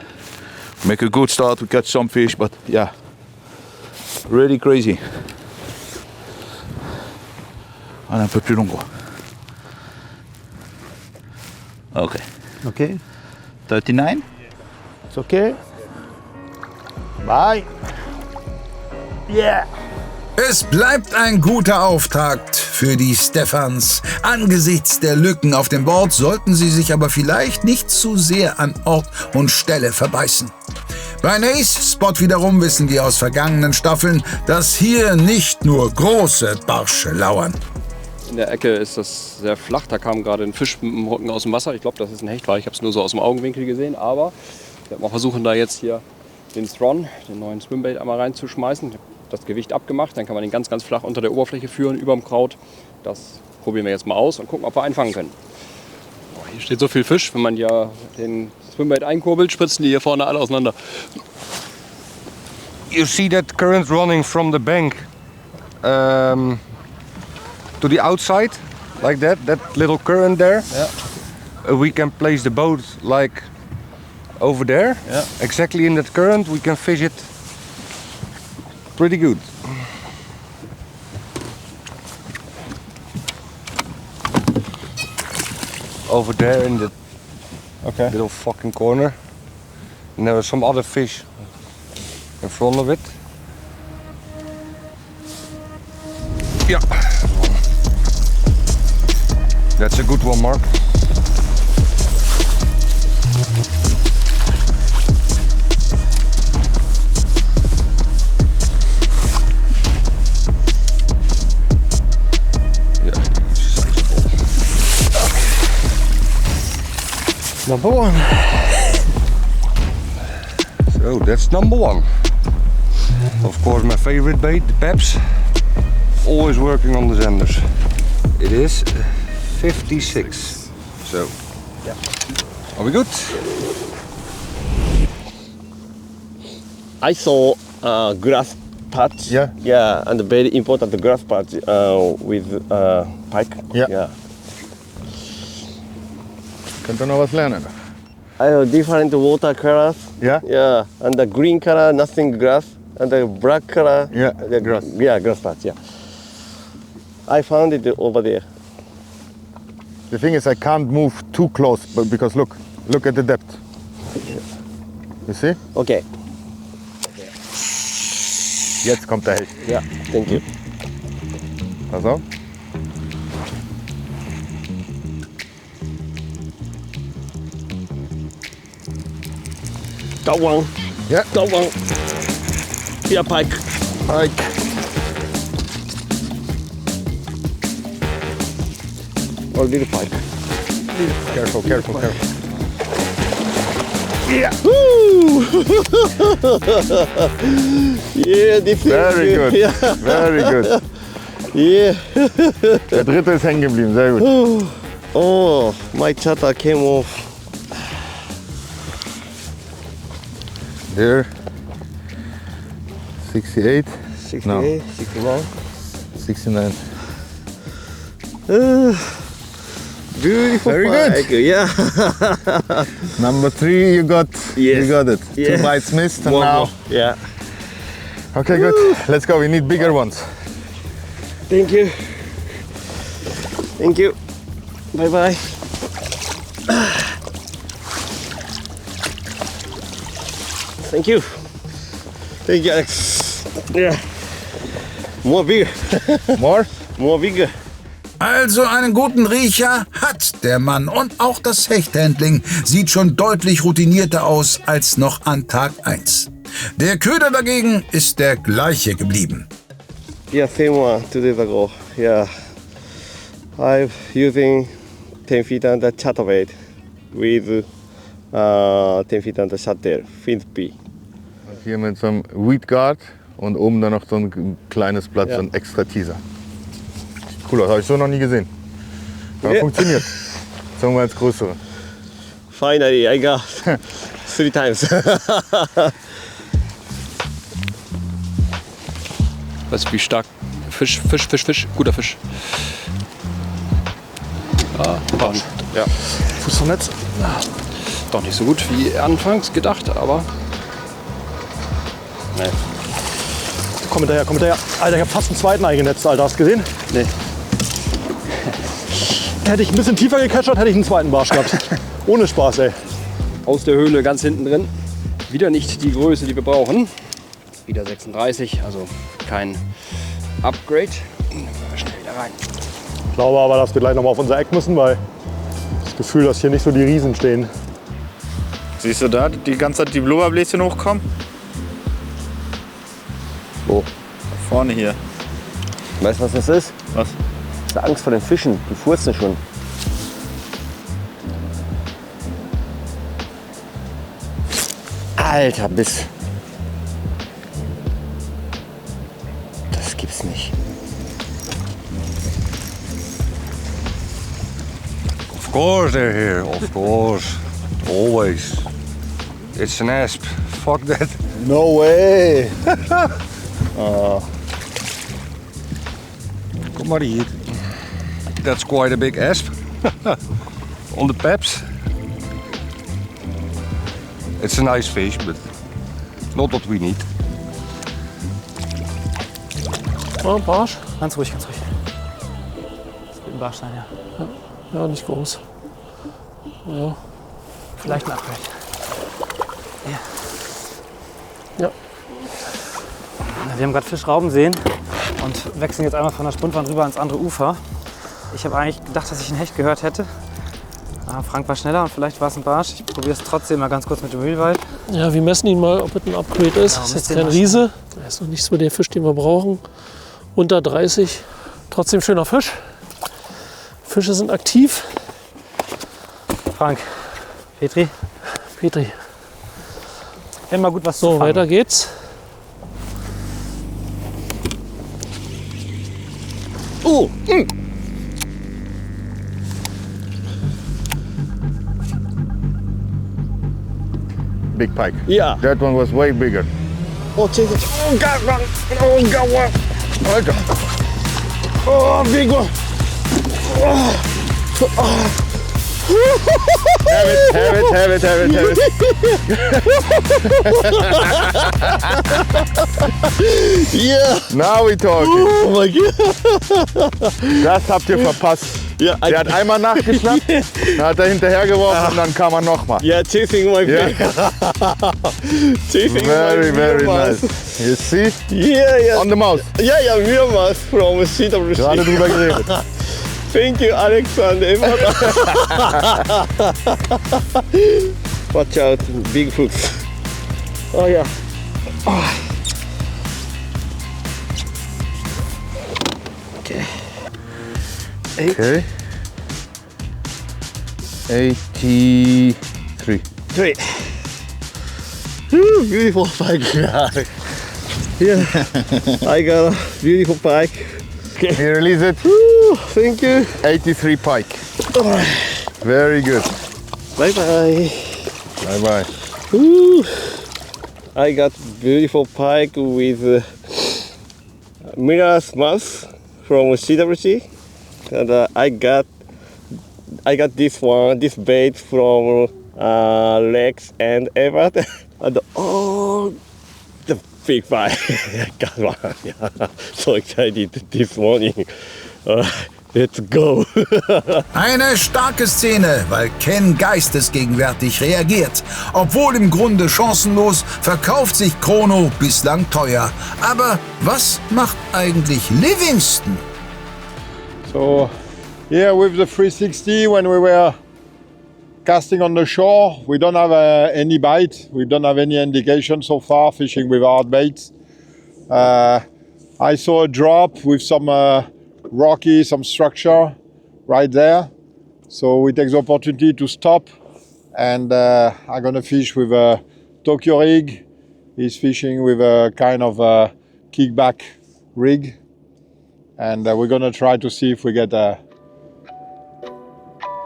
Make a good start, we catch some fish, but yeah, really crazy. On est un peu plus long, quoi. Okay. Okay. 39? It's okay. Bye. Yeah. Es bleibt ein guter Auftakt für die Stephans. Angesichts der Lücken auf dem Board sollten sie sich aber vielleicht nicht zu sehr an Ort und Stelle verbeißen. Bei Nays Spot wiederum wissen wir aus vergangenen Staffeln, dass hier nicht nur große Barsche lauern. In der Ecke ist das sehr flach, da kam gerade ein Fisch mit dem Rücken aus dem Wasser. Ich glaube, das ist ein Hecht, weil ich habe es nur so aus dem Augenwinkel gesehen. Aber ich werde mal versuchen, da jetzt hier den Thron, den neuen Swimbait, einmal reinzuschmeißen. Das Gewicht abgemacht, dann kann man den ganz, ganz flach unter der Oberfläche führen, über dem Kraut. Das probieren wir jetzt mal aus und gucken, ob wir einen fangen können. Hier steht so viel Fisch, wenn man ja den Swimbait einkurbelt, spritzen die hier vorne alle auseinander. You see that current running from the bank to the outside, like that little current there. Yeah. We can place the boat like over there, exactly in that current. We can fish it pretty good. Over there in the little fucking corner. And there are some other fish in front of it. Ja, That's a good one, Mark. Number one. So that's number one. Of course, my favorite bait, the Peps. Always working on the Zanders. It is 56. So, yeah. Are we good? I saw grass patch. Yeah. Yeah, and very important grass patch with pike. Ja. Yeah. Könnt ihr noch was lernen? I know different water colors. Yeah. Yeah, and the green color, nothing grass, and the black color. Yeah, the grass. Yeah, grass patch. Yeah. I found it over there. The thing is, I can't move too close, but because look at the depth. You see? Okay. Jetzt kommt der Hecht. Ja, thank you. Pass auf. Got one. Yeah. Got one. Here, pike. Pike. Or little pike. Careful, careful, careful. Yeah. Woo! Yeah, this Very is good. Yeah. Very good. Yeah. Der dritte ist hängen geblieben, sehr gut. Oh, my chatter came off. There. 68. 68, No. 69. 69. Beautiful Very pike. good. Yeah. Number 3, you got it. Yes. 2 bites missed and One now. more. Yeah. Okay, good. Let's go. We need bigger ones. Thank you. Thank you. Bye bye. Thank you. Thank you, Alex. Yeah. More bigger. More? More bigger. Also einen guten Riecher hat der Mann und auch das Hechthandling sieht schon deutlich routinierter aus als noch an Tag 1. Der Köder dagegen ist der gleiche geblieben. Yeah, same one 2 days ago. Yeah. I'm using 10 feet under chatterbait with 10 feet under shuttail, Finsby. Hier mit so einem Weed Guard und oben dann noch so ein kleines Blatt, so ein extra Teaser. Cool aus, habe ich so noch nie gesehen. Aber funktioniert. Sagen wir als größere. Finally, I got 3 times. Weißt du, wie stark? Fisch, guter Fisch. Barsch. Ja. Fuß vom Netz. Doch nicht so gut wie anfangs gedacht, aber. Nee. Komm hinterher. Alter, ich hab fast einen zweiten eingenetzt, Alter. Hast du gesehen? Nee. Hätte ich ein bisschen tiefer gecatchert, hätte ich einen zweiten Barsch gehabt. Ohne Spaß, ey. Aus der Höhle ganz hinten drin. Wieder nicht die Größe, die wir brauchen. Wieder 36, also kein Upgrade. Schnell wieder rein. Ich glaube aber, dass wir gleich noch mal auf unser Eck müssen, weil das Gefühl, dass hier nicht so die Riesen stehen. Siehst du da die ganze Zeit die Blubberbläschen hochkommen? Wo? Vorne hier. Weißt du, was das ist? Was? Das ist Angst vor den Fischen. Die furzen schon. Alter Biss. Das gibt's nicht. Of course they're here, of course. Always. It's an asp. Fuck that. No way. Kom maar hier. That's quite a big asp. On the Peps. It's a nice fish, but not what we need. Oh, Barsch? Ganz ruhig, ganz ruhig. Das wird ein Barsch sein, ja. Ja, nicht groß. Ja. Vielleicht ein Upgrade. Ja. Wir haben gerade Fischrauben sehen und wechseln jetzt einmal von der Spundwand rüber ans andere Ufer. Ich habe eigentlich gedacht, dass ich einen Hecht gehört hätte. Aber Frank war schneller und vielleicht war es ein Barsch. Ich probiere es trotzdem mal ganz kurz mit dem Wheelbite. Ja, wir messen ihn mal, ob es ein Upgrade ist. Das ist jetzt kein Riese. Das ist noch nicht so der Fisch, den wir brauchen. Unter 30. Trotzdem schöner Fisch. Fische sind aktiv. Frank. Petri. Petri. Wenn mal gut was so, zu fangen. Weiter geht's. Big pike. Yeah. That one was way bigger. Oh, Jesus. Oh, God, man. Oh, God, man. Oh, big one. Oh. Oh. Have it. Yeah. Now we talking. Oh my God. Das habt ihr verpasst. Ja, der hat einmal nachgeschnappt, dann hat er hinterhergeworfen und dann kam er nochmal. Yeah, chasing my fish. Chasing very, my very Meermaus. nice. You see? Yeah. On the mouth. Yeah, Meermaus from CWC. Gerade drüber geredet. Thank you, Alexander. Watch out, big hooks. Oh yeah. Oh. Okay. Okay. 83. 3. Ooh, beautiful pike. Yeah. I got a beautiful pike. Okay. You release it. Ooh, thank you. 83 pike. Oh. Very good. Bye bye. Bye bye. Ooh. I got beautiful pike with Mira's mouse from CWC, and I got this bait from Lex and Everett, and oh, the big pike! I got one. Yeah. So excited this morning. Let's go! Eine starke Szene, weil Ken geistesgegenwärtig reagiert. Obwohl im Grunde chancenlos, verkauft sich Chrono bislang teuer. Aber was macht eigentlich Livingston? So, here with the 360, when we were casting on the shore, we don't have any bite. We don't have any indication so far, fishing with hard baits. I saw a drop with some rocky, some structure right there. So we take the opportunity to stop, and I'm gonna fish with a Tokyo rig. He's fishing with a kind of a kickback rig. And we're gonna try to see if we get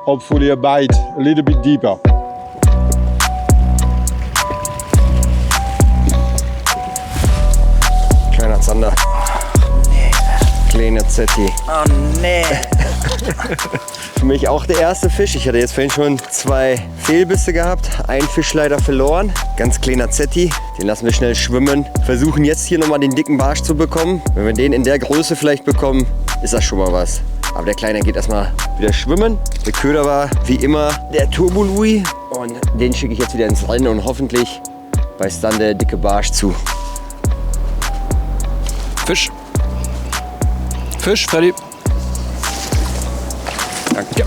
hopefully a bite a little bit deeper. Kleiner Zander. Kleiner Zetti. Oh nee. Für mich auch der erste Fisch. Ich hatte jetzt vorhin schon 2 Fehlbisse gehabt. Ein Fisch leider verloren. Ganz kleiner Zetti. Den lassen wir schnell schwimmen. Versuchen jetzt hier nochmal den dicken Barsch zu bekommen. Wenn wir den in der Größe vielleicht bekommen, ist das schon mal was. Aber der Kleine geht erstmal wieder schwimmen. Der Köder war wie immer der Turbo Louis. Und den schicke ich jetzt wieder ins Rennen und hoffentlich beißt dann der dicke Barsch zu. Fisch. Fisch, fertig. Danke.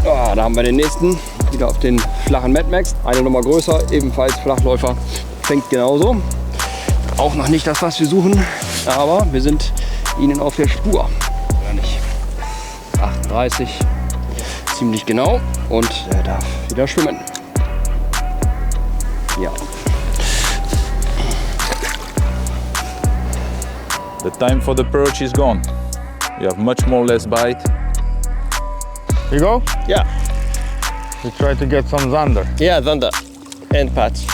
Oh, da haben wir den nächsten. Wieder auf den flachen Mad Max. Eine Nummer größer, ebenfalls Flachläufer. Fängt genauso. Auch noch nicht das, was wir suchen. Aber wir sind ihnen auf der Spur. Oder nicht? 38. Ziemlich genau. Und er darf wieder schwimmen. Ja. The time for the perch is gone. You have much more less bite. You go? Yeah. We try to get some zander. Yeah, zander and patch.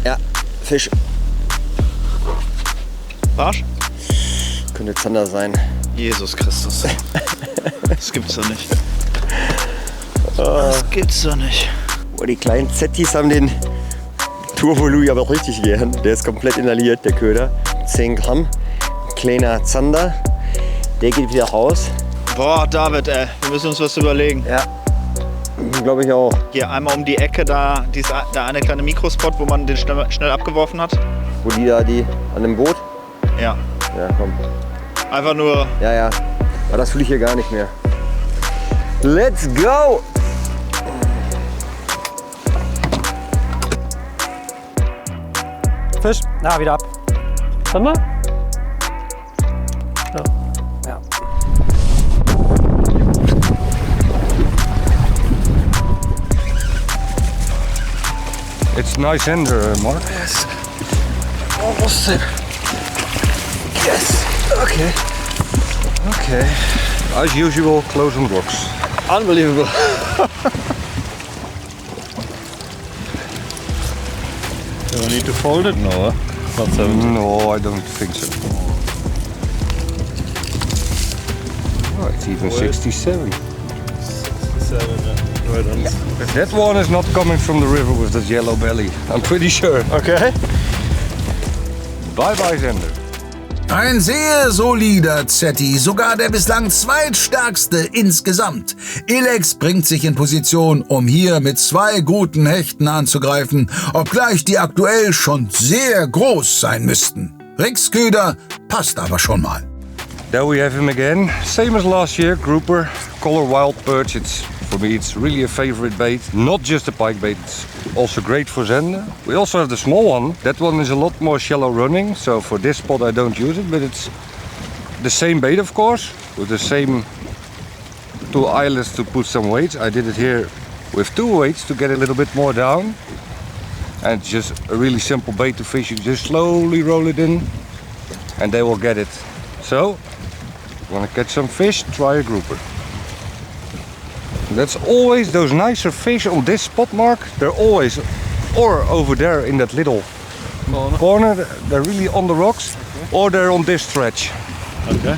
Ja, Fisch. Barsch? Könnte Zander sein. Jesus Christus. Das gibt's doch nicht. Das gibt's doch nicht. Oh, die kleinen Zettis haben den Turbo Louis aber richtig gern. Der ist komplett inhaliert, der Köder. 10 Gramm. Kleiner Zander. Der geht wieder raus. Boah, David, ey, wir müssen uns was überlegen. Ja, glaube ich auch. Hier einmal um die Ecke, da der eine kleine Mikrospot, wo man den schnell abgeworfen hat. Wo die an dem Boot? Ja. Ja, komm. Einfach nur... Ja, ja. Aber das fühle ich hier gar nicht mehr. Let's go! Fisch. Na, wieder ab. Zander? Ja. It's nice ender, Mark. Yes. Almost there. Yes. Okay. Okay. As usual, close on rocks. Unbelievable. Do I need to fold it? No, not 70. No, I don't think so. Oh, it's even 67. 67, right on. That one is not coming from the river with that yellow belly. I'm pretty sure. Okay. Bye bye, Zender. Ein sehr solider Zetti, sogar der bislang zweitstärkste insgesamt. Ilex bringt sich in Position, um hier mit 2 guten Hechten anzugreifen, obgleich die aktuell schon sehr groß sein müssten. Rix Köder passt aber schon mal. There we have him again. Same as last year, grouper, color wild perch. For me, it's really a favorite bait. Not just a pike bait, it's also great for Zender. We also have the small one. That one is a lot more shallow running, so for this spot I don't use it, but it's the same bait, of course, with the same 2 eyelets to put some weights. I did it here with 2 weights to get a little bit more down. And it's just a really simple bait to fish. You just slowly roll it in and they will get it. So, want to catch some fish, try a grouper. That's always those nicer fish on this spot, Mark. They're always, or over there in that little corner. They're really on the rocks, or they're on this stretch. Okay.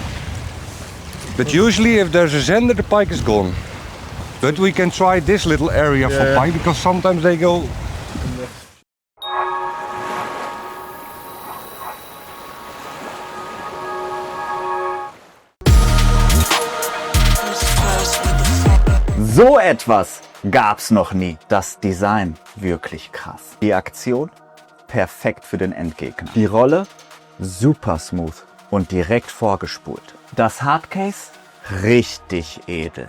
But usually if there's a Zender, the pike is gone. But we can try this little area for pike, because sometimes they go... So etwas gab's noch nie. Das Design wirklich krass. Die Aktion perfekt für den Endgegner. Die Rolle super smooth und direkt vorgespult. Das Hardcase richtig edel.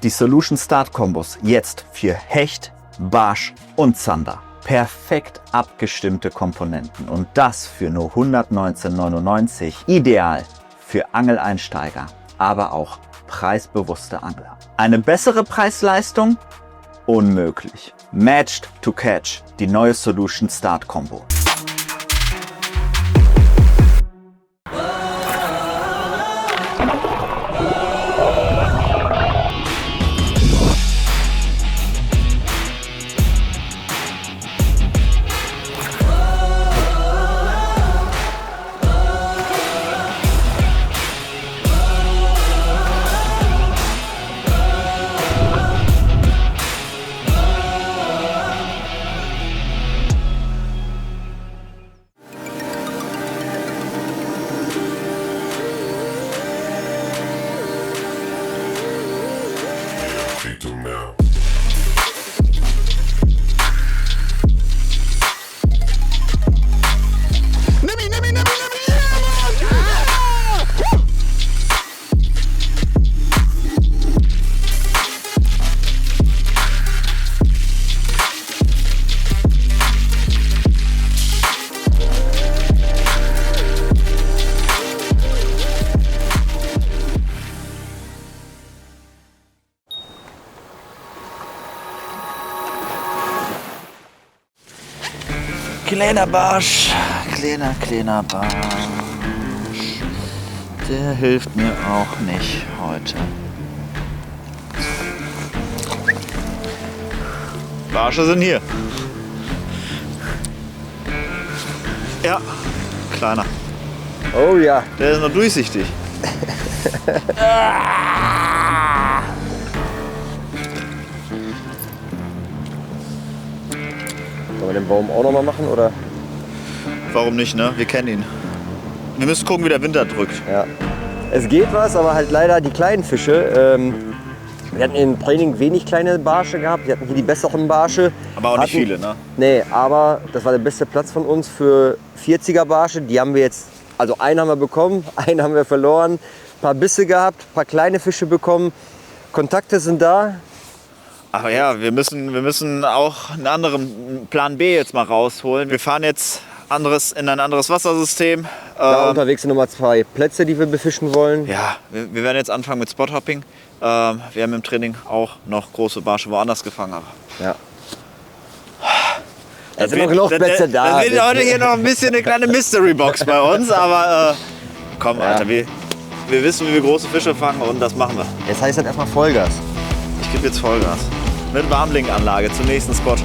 Die Solution Start Kombos jetzt für Hecht, Barsch und Zander. Perfekt abgestimmte Komponenten und das für nur 119,99. Ideal für Angeleinsteiger, aber auch preisbewusste Angler. Eine bessere Preis-Leistung? Unmöglich. Matched to Catch, die neue Solution Start Combo. Kleiner Barsch, kleiner Barsch, der hilft mir auch nicht heute. Barsche sind hier. Ja, kleiner. Oh ja. Der ist noch durchsichtig. Sollen wir den Baum auch noch mal machen, oder? Warum nicht, ne? Wir kennen ihn. Wir müssen gucken, wie der Winter drückt. Ja. Es geht was, aber halt leider die kleinen Fische. Wir hatten im Training wenig kleine Barsche gehabt. Wir hatten hier die besseren Barsche. Aber auch nicht viele, ne? Nee, aber das war der beste Platz von uns für 40er Barsche. Die haben wir jetzt Also einen haben wir bekommen, einen haben wir verloren, ein paar Bisse gehabt, ein paar kleine Fische bekommen. Kontakte sind da. Aber ja, wir müssen auch einen anderen Plan B jetzt mal rausholen. Wir fahren jetzt in ein anderes Wassersystem. Da unterwegs sind nochmal 2 Plätze, die wir befischen wollen. Ja, wir werden jetzt anfangen mit Spothopping. Wir haben im Training auch noch große Barsche woanders gefangen. Aber ja. Es sind noch genug Plätze da. Das wird heute hier noch ein bisschen eine kleine Mystery-Box bei uns. Aber komm, Alter, wir wissen, wie wir große Fische fangen und das machen wir. Jetzt heißt das erstmal Vollgas. Ich gebe jetzt Vollgas. Mit Warmlinkanlage zum nächsten Spot.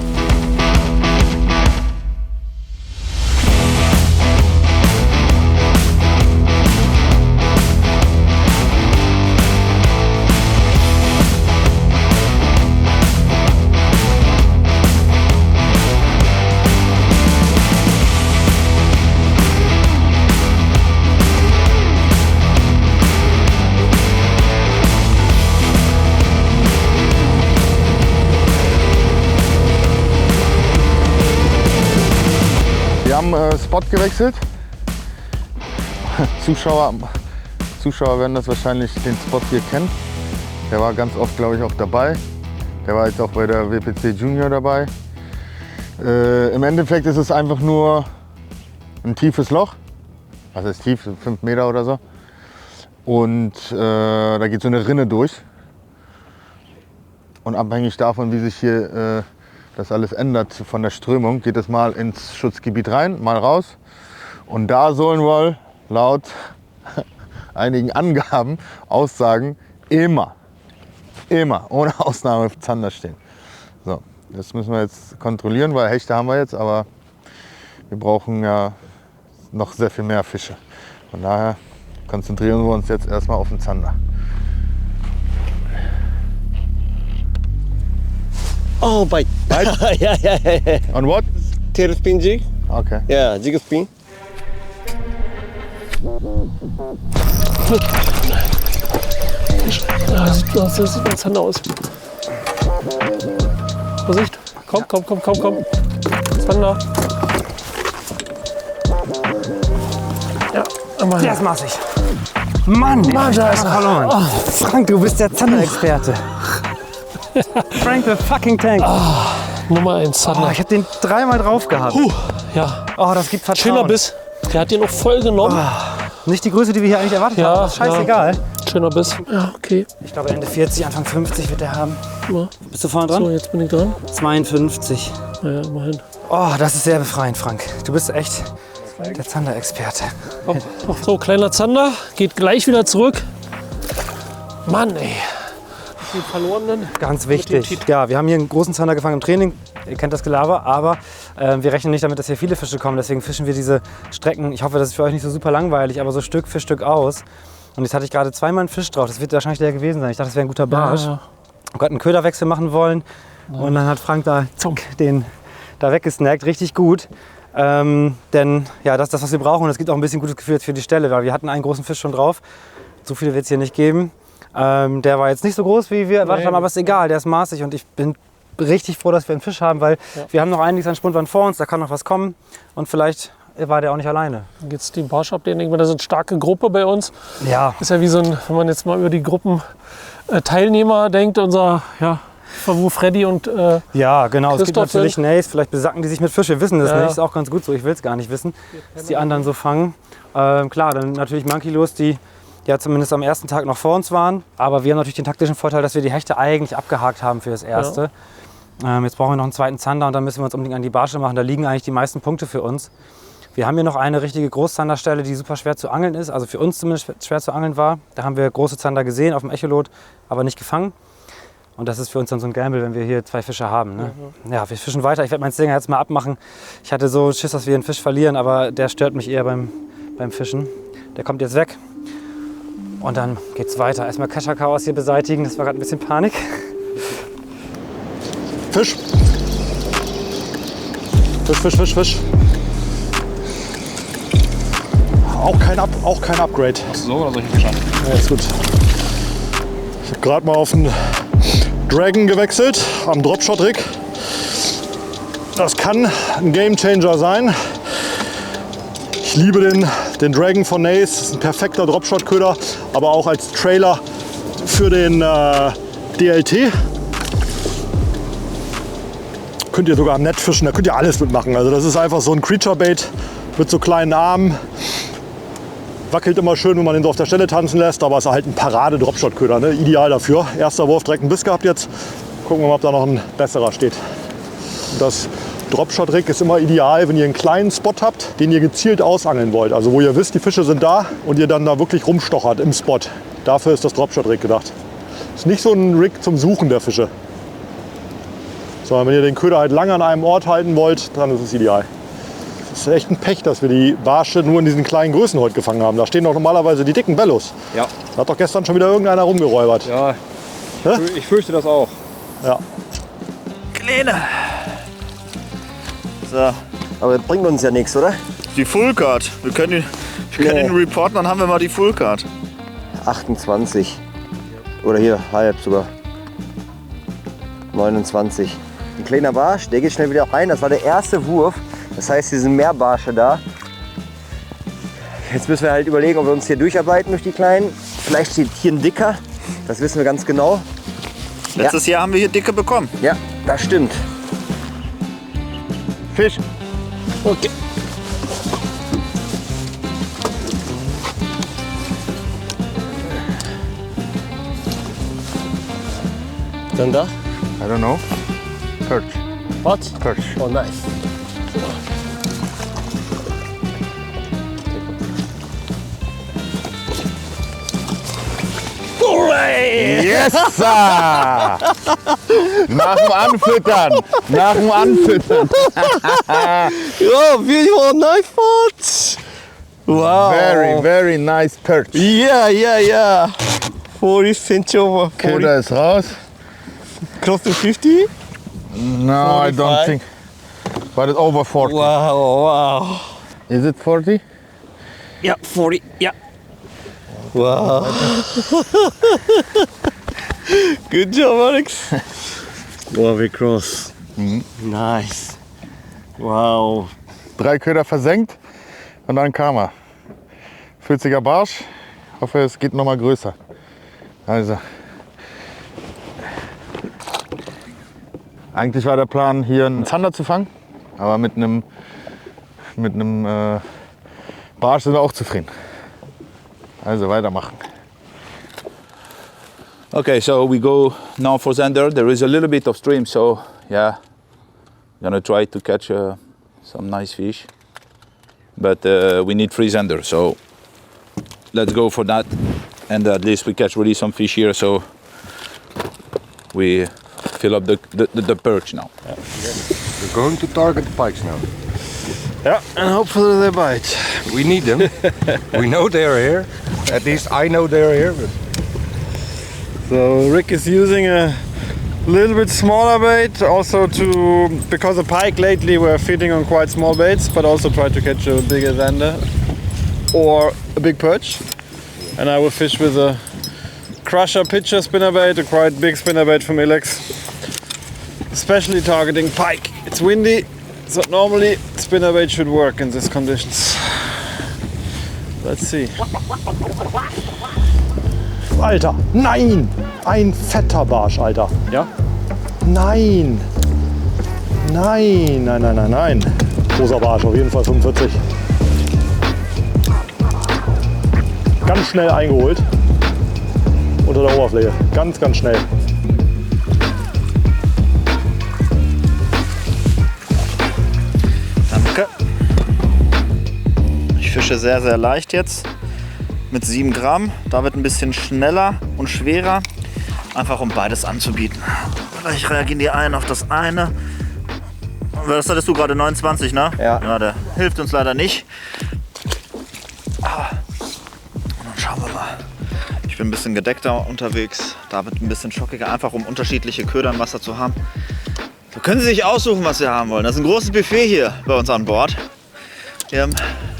Wir haben Spot gewechselt. Zuschauer werden das wahrscheinlich den Spot hier kennen. Der war ganz oft, glaube ich, auch dabei. Der war jetzt auch bei der WPC Junior dabei. Im Endeffekt ist es einfach nur ein tiefes Loch. Was ist tief? 5 Meter oder so. Und da geht so eine Rinne durch. Und abhängig davon, wie sich hier das alles ändert von der Strömung, geht es mal ins Schutzgebiet rein, mal raus. Und da sollen wohl laut einigen Angaben, Aussagen immer, ohne Ausnahme Zander stehen. So, das müssen wir jetzt kontrollieren, weil Hechte haben wir jetzt, aber wir brauchen ja noch sehr viel mehr Fische. Von daher konzentrieren wir uns jetzt erstmal auf den Zander. Oh, bite. Bite? yeah. On what? Tail spin jig. Okay. Yeah, jig spin. Ja, das sieht ein Zander aus. Vorsicht. Komm. Zander. Ja, einmal Der ist massig. Mann, da ist er. verloren. Oh. Frank, du bist der Zander-Experte. Frank the fucking Tank. Nummer 1 Zander. Ich hab den 3-mal drauf gehabt. Ja. Oh, das gibt Vertrauen. Schöner Biss. Der hat den noch voll genommen. Nicht die Größe, die wir hier eigentlich erwartet haben. Das ist scheißegal. Ja. Schöner Biss. Ja, okay. Ich glaube Ende 40, Anfang 50 wird der haben. Ja. Bist du vorne dran? So, jetzt bin ich dran. 52. Ja, immerhin. Oh, das ist sehr befreiend, Frank. Du bist echt der Zander-Experte. So, kleiner Zander. Geht gleich wieder zurück. Mann, ey. Den verlorenen. Ganz wichtig. Ja, wir haben hier einen großen Zander gefangen im Training. Ihr kennt das Gelaber, aber wir rechnen nicht damit, dass hier viele Fische kommen. Deswegen fischen wir diese Strecken. Ich hoffe, das ist für euch nicht so super langweilig, aber so Stück für Stück aus. Und jetzt hatte ich gerade 2-mal einen Fisch drauf. Das wird wahrscheinlich der gewesen sein. Ich dachte, das wäre ein guter Barsch. Ja. Ich hatte einen Köderwechsel machen wollen. Ja. Und dann hat Frank da den da weggesnackt. Richtig gut. Denn ja, das ist das, was wir brauchen. Und es gibt auch ein bisschen gutes Gefühl für die Stelle, weil wir hatten einen großen Fisch schon drauf. So viele wird es hier nicht geben. Der war jetzt nicht so groß, wie wir erwartet haben, aber ist egal, der ist maßig und ich bin richtig froh, dass wir einen Fisch haben, weil wir haben noch einiges an Spundwand vor uns, da kann noch was kommen und vielleicht war der auch nicht alleine. Dann geht's die Barsch abdecken. Das ist eine starke Gruppe bei uns. Ja. Ist ja wie so ein, wenn man jetzt mal über die Gruppenteilnehmer denkt, unser, ja, wo Freddy und ja, genau. Es gibt Christoph natürlich sind. Nays, vielleicht besacken die sich mit Fisch, wir wissen das Ja. nicht, ist auch ganz gut so, ich will es gar nicht wissen, dass die anderen so fangen. Klar, dann natürlich Monkeylos, die ja zumindest am ersten Tag noch vor uns waren. Aber wir haben natürlich den taktischen Vorteil, dass wir die Hechte eigentlich abgehakt haben für das Erste. Ja. Jetzt brauchen wir noch einen zweiten Zander und dann müssen wir uns unbedingt an die Barsche machen. Da liegen eigentlich die meisten Punkte für uns. Wir haben hier noch eine richtige Großzanderstelle, die super schwer zu angeln ist. Also für uns zumindest schwer zu angeln war. Da haben wir große Zander gesehen auf dem Echolot, aber nicht gefangen. Und das ist für uns dann so ein Gamble, wenn wir hier 2 Fische haben. Ne? Ja, wir fischen weiter. Ich werde meinen Stinger jetzt mal abmachen. Ich hatte so Schiss, dass wir einen Fisch verlieren, aber der stört mich eher beim Fischen. Der kommt jetzt weg. Und dann geht's weiter. Erstmal Kescher-Chaos hier beseitigen. Das war gerade ein bisschen Panik. Fisch. Fisch. Auch kein Upgrade. So oder soll ich Fisch an? Ja, ist gut. Ich habe gerade mal auf den Dragon gewechselt, am Dropshot-Rig. Das kann ein Gamechanger sein. Ich liebe den den Dragon von Nace. Das ist ein perfekter Dropshot-Köder, aber auch als Trailer für den DLT. Könnt ihr sogar am Netz fischen, da könnt ihr alles mitmachen. Also das ist einfach so ein Creature-Bait mit so kleinen Armen. Wackelt immer schön, wenn man den so auf der Stelle tanzen lässt, aber es ist halt ein Parade-Dropshot-Köder, ne? Ideal dafür. Erster Wurf, direkt einen Biss gehabt jetzt. Gucken wir mal, ob da noch ein besserer steht. Das Dropshot-Rig ist immer ideal, wenn ihr einen kleinen Spot habt, den ihr gezielt ausangeln wollt. Also wo ihr wisst, die Fische sind da und ihr dann da wirklich rumstochert im Spot. Dafür ist das Dropshot-Rig gedacht. Ist nicht so ein Rig zum Suchen der Fische. Sondern wenn ihr den Köder halt lange an einem Ort halten wollt, dann ist es ideal. Es ist echt ein Pech, dass wir die Barsche nur in diesen kleinen Größen heute gefangen haben. Da stehen doch normalerweise die dicken Bellos. Ja. Da hat doch gestern schon wieder irgendeiner rumgeräubert. Ja, ich fürchte das auch. Ja. Kleine. So. Aber das bringt uns ja nichts, oder? Die Fullcard. Wir können ihn reporten, dann haben wir mal die Fullcard. 28. Oder hier, halb sogar. 29. Ein kleiner Barsch, der geht schnell wieder rein. Das war der erste Wurf. Das heißt, hier sind mehr Barsche da. Jetzt müssen wir halt überlegen, ob wir uns hier durcharbeiten durch die kleinen. Vielleicht steht hier ein dicker. Das wissen wir ganz genau. Letztes Jahr haben wir hier dicke bekommen. Ja, das stimmt. Fisch. Okay. Dann da? I don't know. Perch. What? Perch. Oh, nice. Yes, sir! Nach dem Anfüttern. Nach dem Anfüttern. Oh, beautiful, nice spot. Wow. Very, very nice perch. Yeah. 40 cm over 40. Köder ist raus. Close to 50? No, 45? I don't think. But it's over 40. Wow. Is it 40? Yeah, 40. Yeah. Wow. Good job, Alex. Wow, wie groß. Nice. Wow. 3 Köder versenkt und dann kam er. 40er Barsch. Ich hoffe, es geht noch mal größer. Also. Eigentlich war der Plan, hier einen Zander zu fangen, aber mit einem Barsch sind wir auch zufrieden. Also weitermachen. Okay, so we go now for Zander. There is a little bit of stream, so yeah, gonna try to catch some nice fish. But we need free Zander, so let's go for that. And at least we catch really some fish here, so we fill up the perch now. Yeah. We're going to target the pikes now. Yeah, and hopefully they bite. We need them. We know they're here. At least I know they're here. But... So Rick is using a little bit smaller bait, also because the pike lately we're feeding on quite small baits, but also try to catch a bigger zander or a big perch. And I will fish with a Crusher pitcher spinnerbait, a quite big spinnerbait from Ilex, especially targeting pike. It's windy, so normally spinnerbait should work in these conditions. Let's see. Alter, nein! Ein fetter Barsch, Alter. Ja? Nein! Nein. Großer Barsch, auf jeden Fall 45. Ganz schnell eingeholt. Unter der Oberfläche. Ganz schnell. Danke. Ich fische sehr, sehr leicht jetzt. Mit 7 Gramm. Da wird ein bisschen schneller und schwerer. Einfach um beides anzubieten. Vielleicht reagieren die einen auf das eine. Was hattest du gerade? 29, ne? Ja. Ja, der hilft uns leider nicht. Und dann schauen wir mal. Ich bin ein bisschen gedeckter unterwegs. Da wird ein bisschen schockiger. Einfach um unterschiedliche Köder im Wasser zu haben. So können Sie sich aussuchen, was Sie haben wollen. Das ist ein großes Buffet hier bei uns an Bord. Wir haben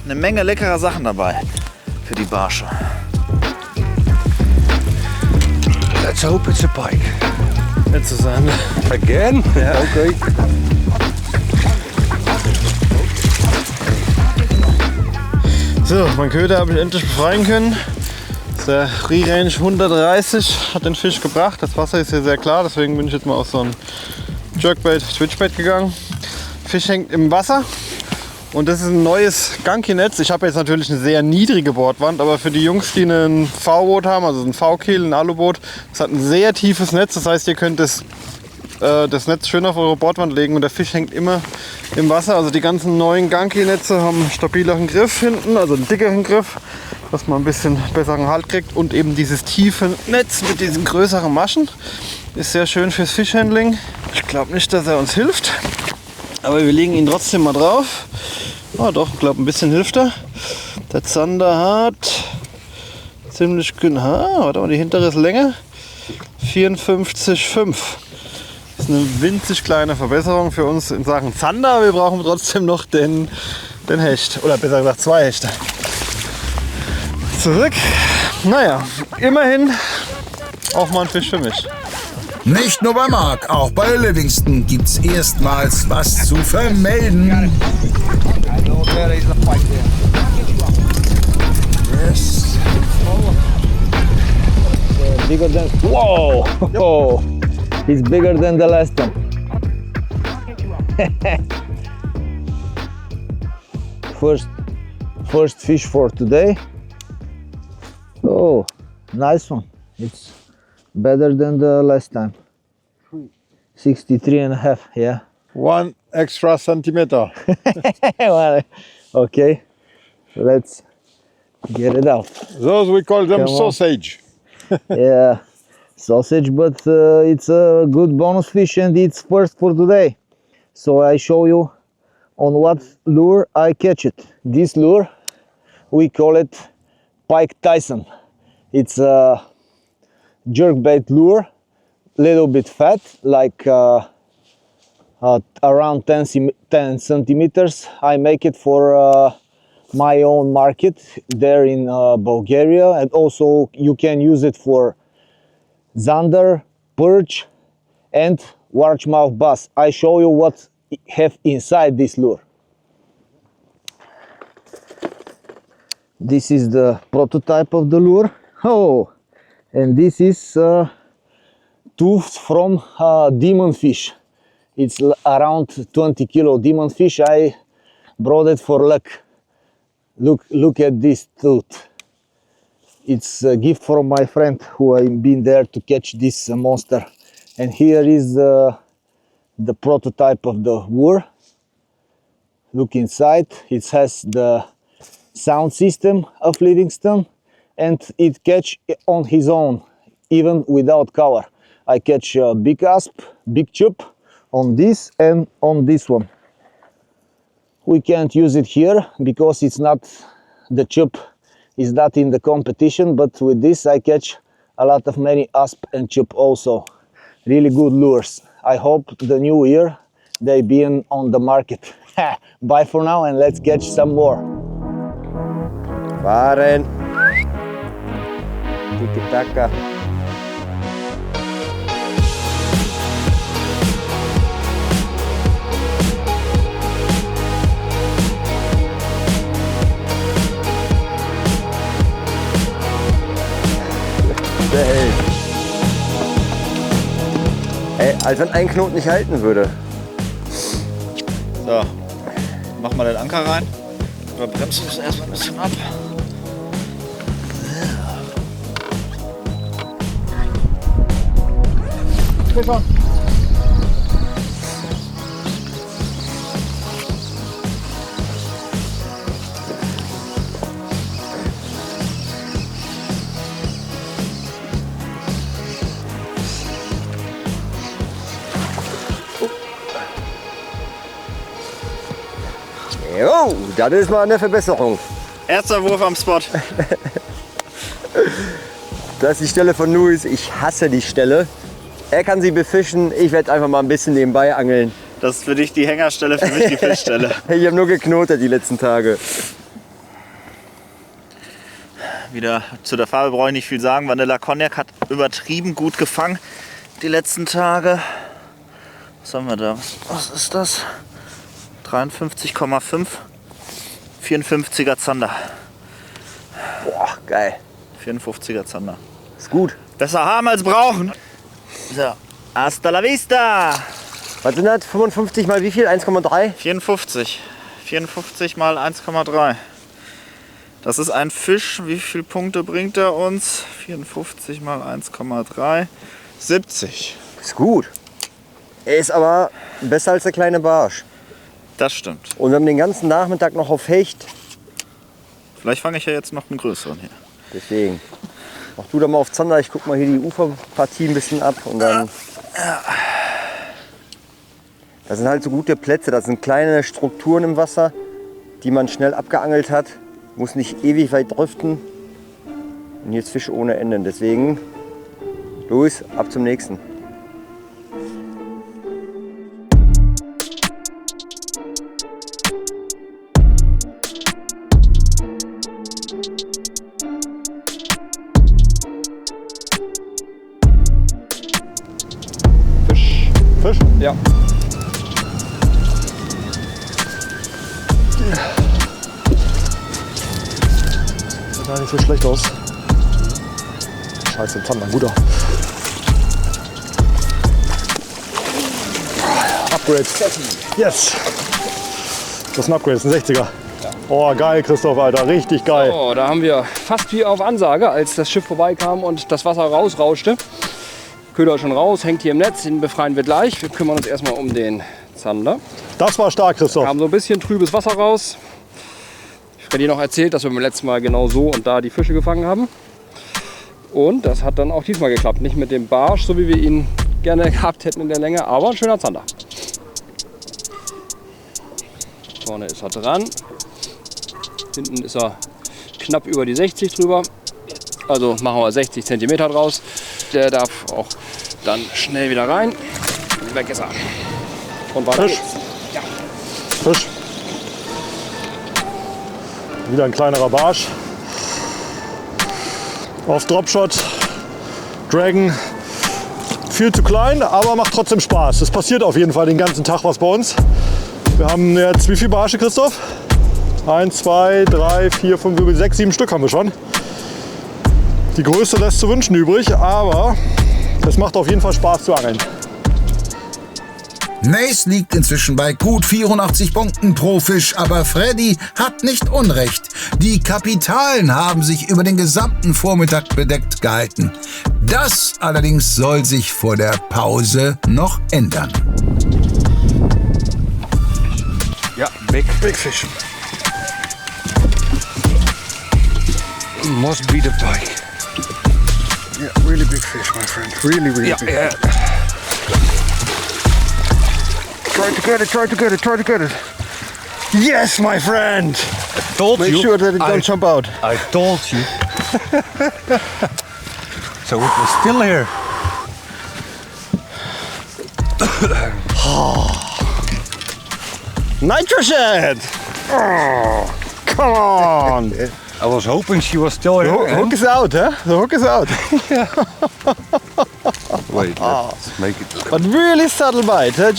eine Menge leckerer Sachen dabei für die Barsche. Let's hope it's a pike. It's a zander. Again? Yeah. Okay. So, mein Köder habe ich endlich befreien können. Der Free-Range 130 hat den Fisch gebracht. Das Wasser ist hier sehr klar, deswegen bin ich jetzt mal auf so ein Jerkbait, Twitchbait gegangen. Der Fisch hängt im Wasser und das ist ein neues Ganki-Netz. Ich habe jetzt natürlich eine sehr niedrige Bordwand, aber für die Jungs, die ein V-Boot haben, also ein V-Kiel, ein Aluboot, das hat ein sehr tiefes Netz. Das heißt, ihr könnt das Netz schön auf eure Bordwand legen und der Fisch hängt immer im Wasser. Also die ganzen neuen Ganki-Netze haben einen stabileren Griff hinten, also einen dickeren Griff, dass man ein bisschen besseren Halt kriegt. Und eben dieses tiefe Netz mit diesen größeren Maschen ist sehr schön fürs Fischhandling. Ich glaube nicht, dass er uns hilft, aber wir legen ihn trotzdem mal drauf. Oh doch, ich glaube ein bisschen hilft er. Der Zander hat ziemlich warte mal, die hintere ist länger. 54,5. Das ist eine winzig kleine Verbesserung für uns in Sachen Zander, aber wir brauchen trotzdem noch den Hecht. Oder besser gesagt 2 Hechte. Zurück. Naja, immerhin auch mal ein Fisch für mich. Nicht nur bei Mark, auch bei Livingston gibt's erstmals was zu vermelden. Yes. Bigger than... Whoa! Oh, he's bigger than the last one. First fish for today. Oh, nice one. It's better than the last time. 63.5, yeah. 1 extra centimeter. Well, okay, let's get it out. Those we call them Come on. sausage. Yeah, sausage, but it's a good bonus fish and it's first for today. So I show you on what lure I catch it. This lure, we call it Pike Tyson. It's a jerkbait lure, little bit fat, like around 10 centimeters. I make it for my own market there in Bulgaria, and also you can use it for zander, perch and largemouth bass. I show you what have inside this lure. This is the prototype of the lure. Oh, and this is tooth from demon fish. It's around 20 kilo demon fish. I brought it for luck. Look at this tooth. It's a gift from my friend who I've been there to catch this monster. And here is the prototype of the lure. Look inside. It has the sound system of Livingston, and it catch on his own, even without cover. I catch a big asp, big chub on this and on this one. We can't use it here because it's not, the chub is not in the competition, but with this I catch a lot of many asp and chub also. Really good lures. I hope the new year they be on the market. Bye for now and let's catch some more. Fahren. Tiki-taka. Der hält. Ey, als wenn ein Knoten nicht halten würde. So, mach mal den Anker rein. Wir bremsen das erstmal ein bisschen ab. Fischer. Jo, das ist mal eine Verbesserung. Erster Wurf am Spot. Das ist die Stelle von Luis. Ich hasse die Stelle. Er kann sie befischen, ich werde einfach mal ein bisschen nebenbei angeln. Das ist für dich die Hängerstelle, für mich die Fischstelle. Ich habe nur geknotet die letzten Tage. Wieder zu der Farbe brauche ich nicht viel sagen. Vanilla Cognac hat übertrieben gut gefangen die letzten Tage. Was haben wir da? Was ist das? 53,5. 54er Zander. Geil. 54er Zander. Ist gut. Besser haben als brauchen. So, hasta la vista. Was sind das? 55 mal wie viel? 1,3? 54. 54 mal 1,3. Das ist ein Fisch. Wie viele Punkte bringt er uns? 54 mal 1,3. 70. Ist gut. Er ist aber besser als der kleine Barsch. Das stimmt. Und wir haben den ganzen Nachmittag noch auf Hecht. Vielleicht fange ich ja jetzt noch einen größeren hier. Deswegen. Mach du da mal auf Zander. Ich guck mal hier die Uferpartie ein bisschen ab. Und dann. Das sind halt so gute Plätze. Das sind kleine Strukturen im Wasser, die man schnell abgeangelt hat. Muss nicht ewig weit driften. Und jetzt Fisch ohne Ende. Deswegen, los, ab zum nächsten. Fisch? Ja. Sieht gar nicht so schlecht aus. Scheiße, Zander, guter. Upgrade. Yes. Das ist ein Upgrade, das ist ein 60er. Oh, geil, Christoph, Alter, richtig geil. So, da haben wir fast wie auf Ansage, als das Schiff vorbeikam und das Wasser rausrauschte. Köder schon raus, hängt hier im Netz, den befreien wir gleich. Wir kümmern uns erstmal um den Zander. Das war stark, Christoph. Wir haben so ein bisschen trübes Wasser raus. Ich habe dir noch erzählt, dass wir beim letzten Mal genau so und da die Fische gefangen haben. Und das hat dann auch diesmal geklappt. Nicht mit dem Barsch, so wie wir ihn gerne gehabt hätten in der Länge, aber ein schöner Zander. Vorne ist er dran. Hinten ist er knapp über die 60 drüber. Also machen wir 60 cm draus. Der darf auch dann schnell wieder rein. Weg ist er. Und weiter Fisch. geht's. Ja. Fisch. Wieder ein kleinerer Barsch. Auf Dropshot. Dragon. Viel zu klein, aber macht trotzdem Spaß. Es passiert auf jeden Fall den ganzen Tag was bei uns. Wir haben jetzt wie viele Barsche, Christoph? 1, 2, 3, 4, 5, 6, 7 Stück haben wir schon. Die Größe lässt zu wünschen übrig, aber es macht auf jeden Fall Spaß zu angeln. Nace liegt inzwischen bei gut 84 Punkten pro Fisch, aber Freddy hat nicht Unrecht. Die Kapitalen haben sich über den gesamten Vormittag bedeckt gehalten. Das allerdings soll sich vor der Pause noch ändern. Ja, big fish. Must be the pike. Yeah, really big fish, my friend. Really big. Yeah. Try to get it, try to get it, try to get it. Yes, my friend! I told Make you. sure that it don't jump out. I told you. So it was still here. Nitrogen! Oh, come on! I was hoping she was still here. The hook is out, huh? The hook is out. Wait, let's make it. But really subtle bite, huh?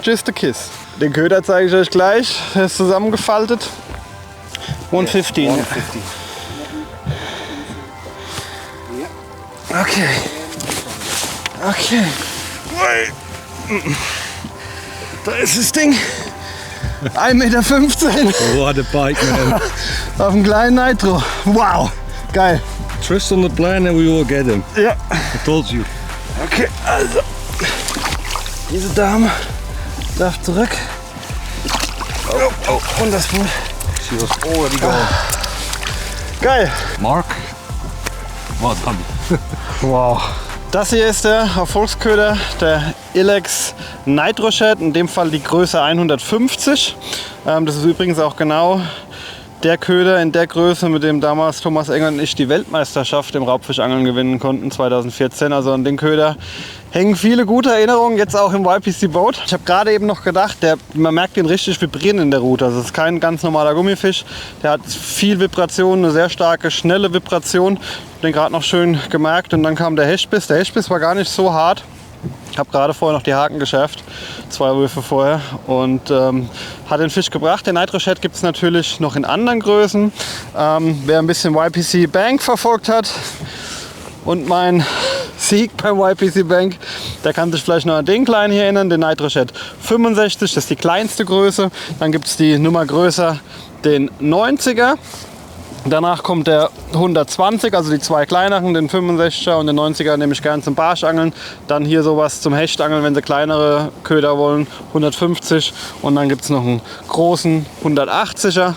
Just a kiss. Den Köder zeige ich euch gleich. Er ist zusammengefaltet. 115. 150. Okay. Okay. Da ist das Ding. 1,15 Meter. What a bike, man. Auf dem kleinen Nitro. Wow. Geil. Trust on the plan and we will get him. Ja. I told you. Okay, also. Diese Dame darf zurück. Oh, und das Boot. She was already gone. Geil. Mark, well done. Wow. Das hier ist der Erfolgsköder, der Ilex Nitroshed, in dem Fall die Größe 150. Das ist übrigens auch genau der Köder in der Größe, mit dem damals Thomas Enger und ich die Weltmeisterschaft im Raubfischangeln gewinnen konnten, 2014. Also an den Köder hängen viele gute Erinnerungen, jetzt auch im YPC Boat. Ich habe gerade eben noch gedacht, man merkt den richtig vibrieren in der Rute. Also es ist kein ganz normaler Gummifisch. Der hat viel Vibration, eine sehr starke, schnelle Vibration. Den gerade noch schön gemerkt und dann kam der Hechtbiss. Der Hechtbiss war gar nicht so hart. Ich habe gerade vorher noch die Haken geschärft, 2 Würfe vorher, und hat den Fisch gebracht. Den Nitroshad gibt es natürlich noch in anderen Größen. Wer ein bisschen YPC Bank verfolgt hat und mein Sieg beim YPC Bank, der kann sich vielleicht noch an den kleinen hier erinnern, den Nitroshad 65, das ist die kleinste Größe. Dann gibt es die Nummer größer, den 90er. Danach kommt der 120, also die 2 kleineren, den 65er und den 90er nehme ich gern zum Barschangeln. Dann hier sowas zum Hechtangeln, wenn Sie kleinere Köder wollen, 150. Und dann gibt es noch einen großen 180er.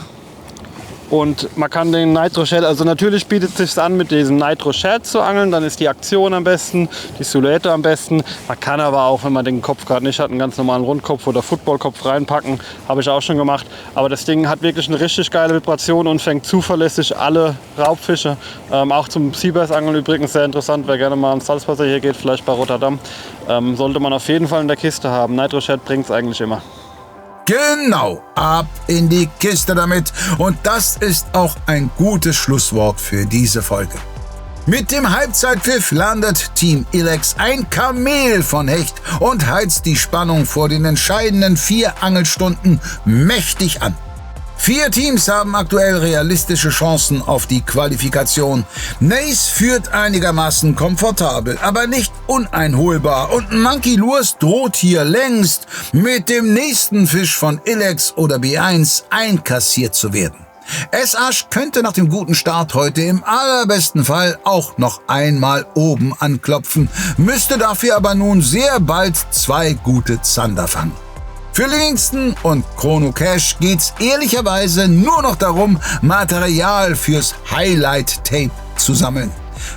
Und man kann den Nitroshad, also natürlich bietet es sich an, mit diesem Nitroshad zu angeln. Dann ist die Aktion am besten, die Silhouette am besten. Man kann aber auch, wenn man den Kopf gerade nicht hat, einen ganz normalen Rundkopf oder Footballkopf reinpacken. Habe ich auch schon gemacht. Aber das Ding hat wirklich eine richtig geile Vibration und fängt zuverlässig alle Raubfische. Auch zum Seabass-Angeln übrigens sehr interessant. Wer gerne mal ans Salzwasser hier geht, vielleicht bei Rotterdam, sollte man auf jeden Fall in der Kiste haben. Nitroshad bringt es eigentlich immer. Genau, ab in die Kiste damit. Und das ist auch ein gutes Schlusswort für diese Folge. Mit dem Halbzeitpfiff landet Team Ilex ein Kamel von Hecht und heizt die Spannung vor den entscheidenden 4 Angelstunden mächtig an. 4 Teams haben aktuell realistische Chancen auf die Qualifikation. Nace führt einigermaßen komfortabel, aber nicht uneinholbar. Und Monkey Lures droht hier längst mit dem nächsten Fisch von Ilex oder B1 einkassiert zu werden. S-Asch könnte nach dem guten Start heute im allerbesten Fall auch noch einmal oben anklopfen, müsste dafür aber nun sehr bald 2 gute Zander fangen. Für Livingston und Chrono Cash geht's ehrlicherweise nur noch darum, Material fürs Highlight-Tape zu sammeln,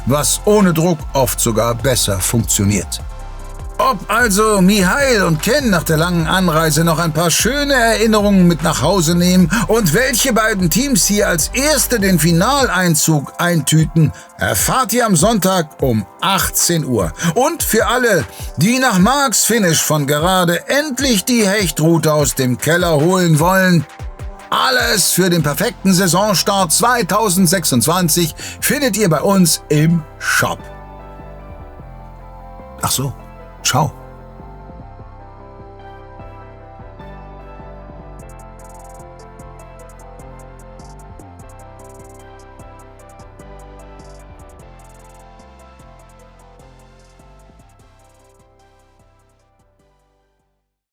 was ohne Druck oft sogar besser funktioniert. Ob also Mihail und Ken nach der langen Anreise noch ein paar schöne Erinnerungen mit nach Hause nehmen und welche beiden Teams hier als erste den Finaleinzug eintüten, erfahrt ihr am Sonntag um 18 Uhr. Und für alle, die nach Marks Finish von gerade endlich die Hechtroute aus dem Keller holen wollen, alles für den perfekten Saisonstart 2026 findet ihr bei uns im Shop. Ach so. Ciao.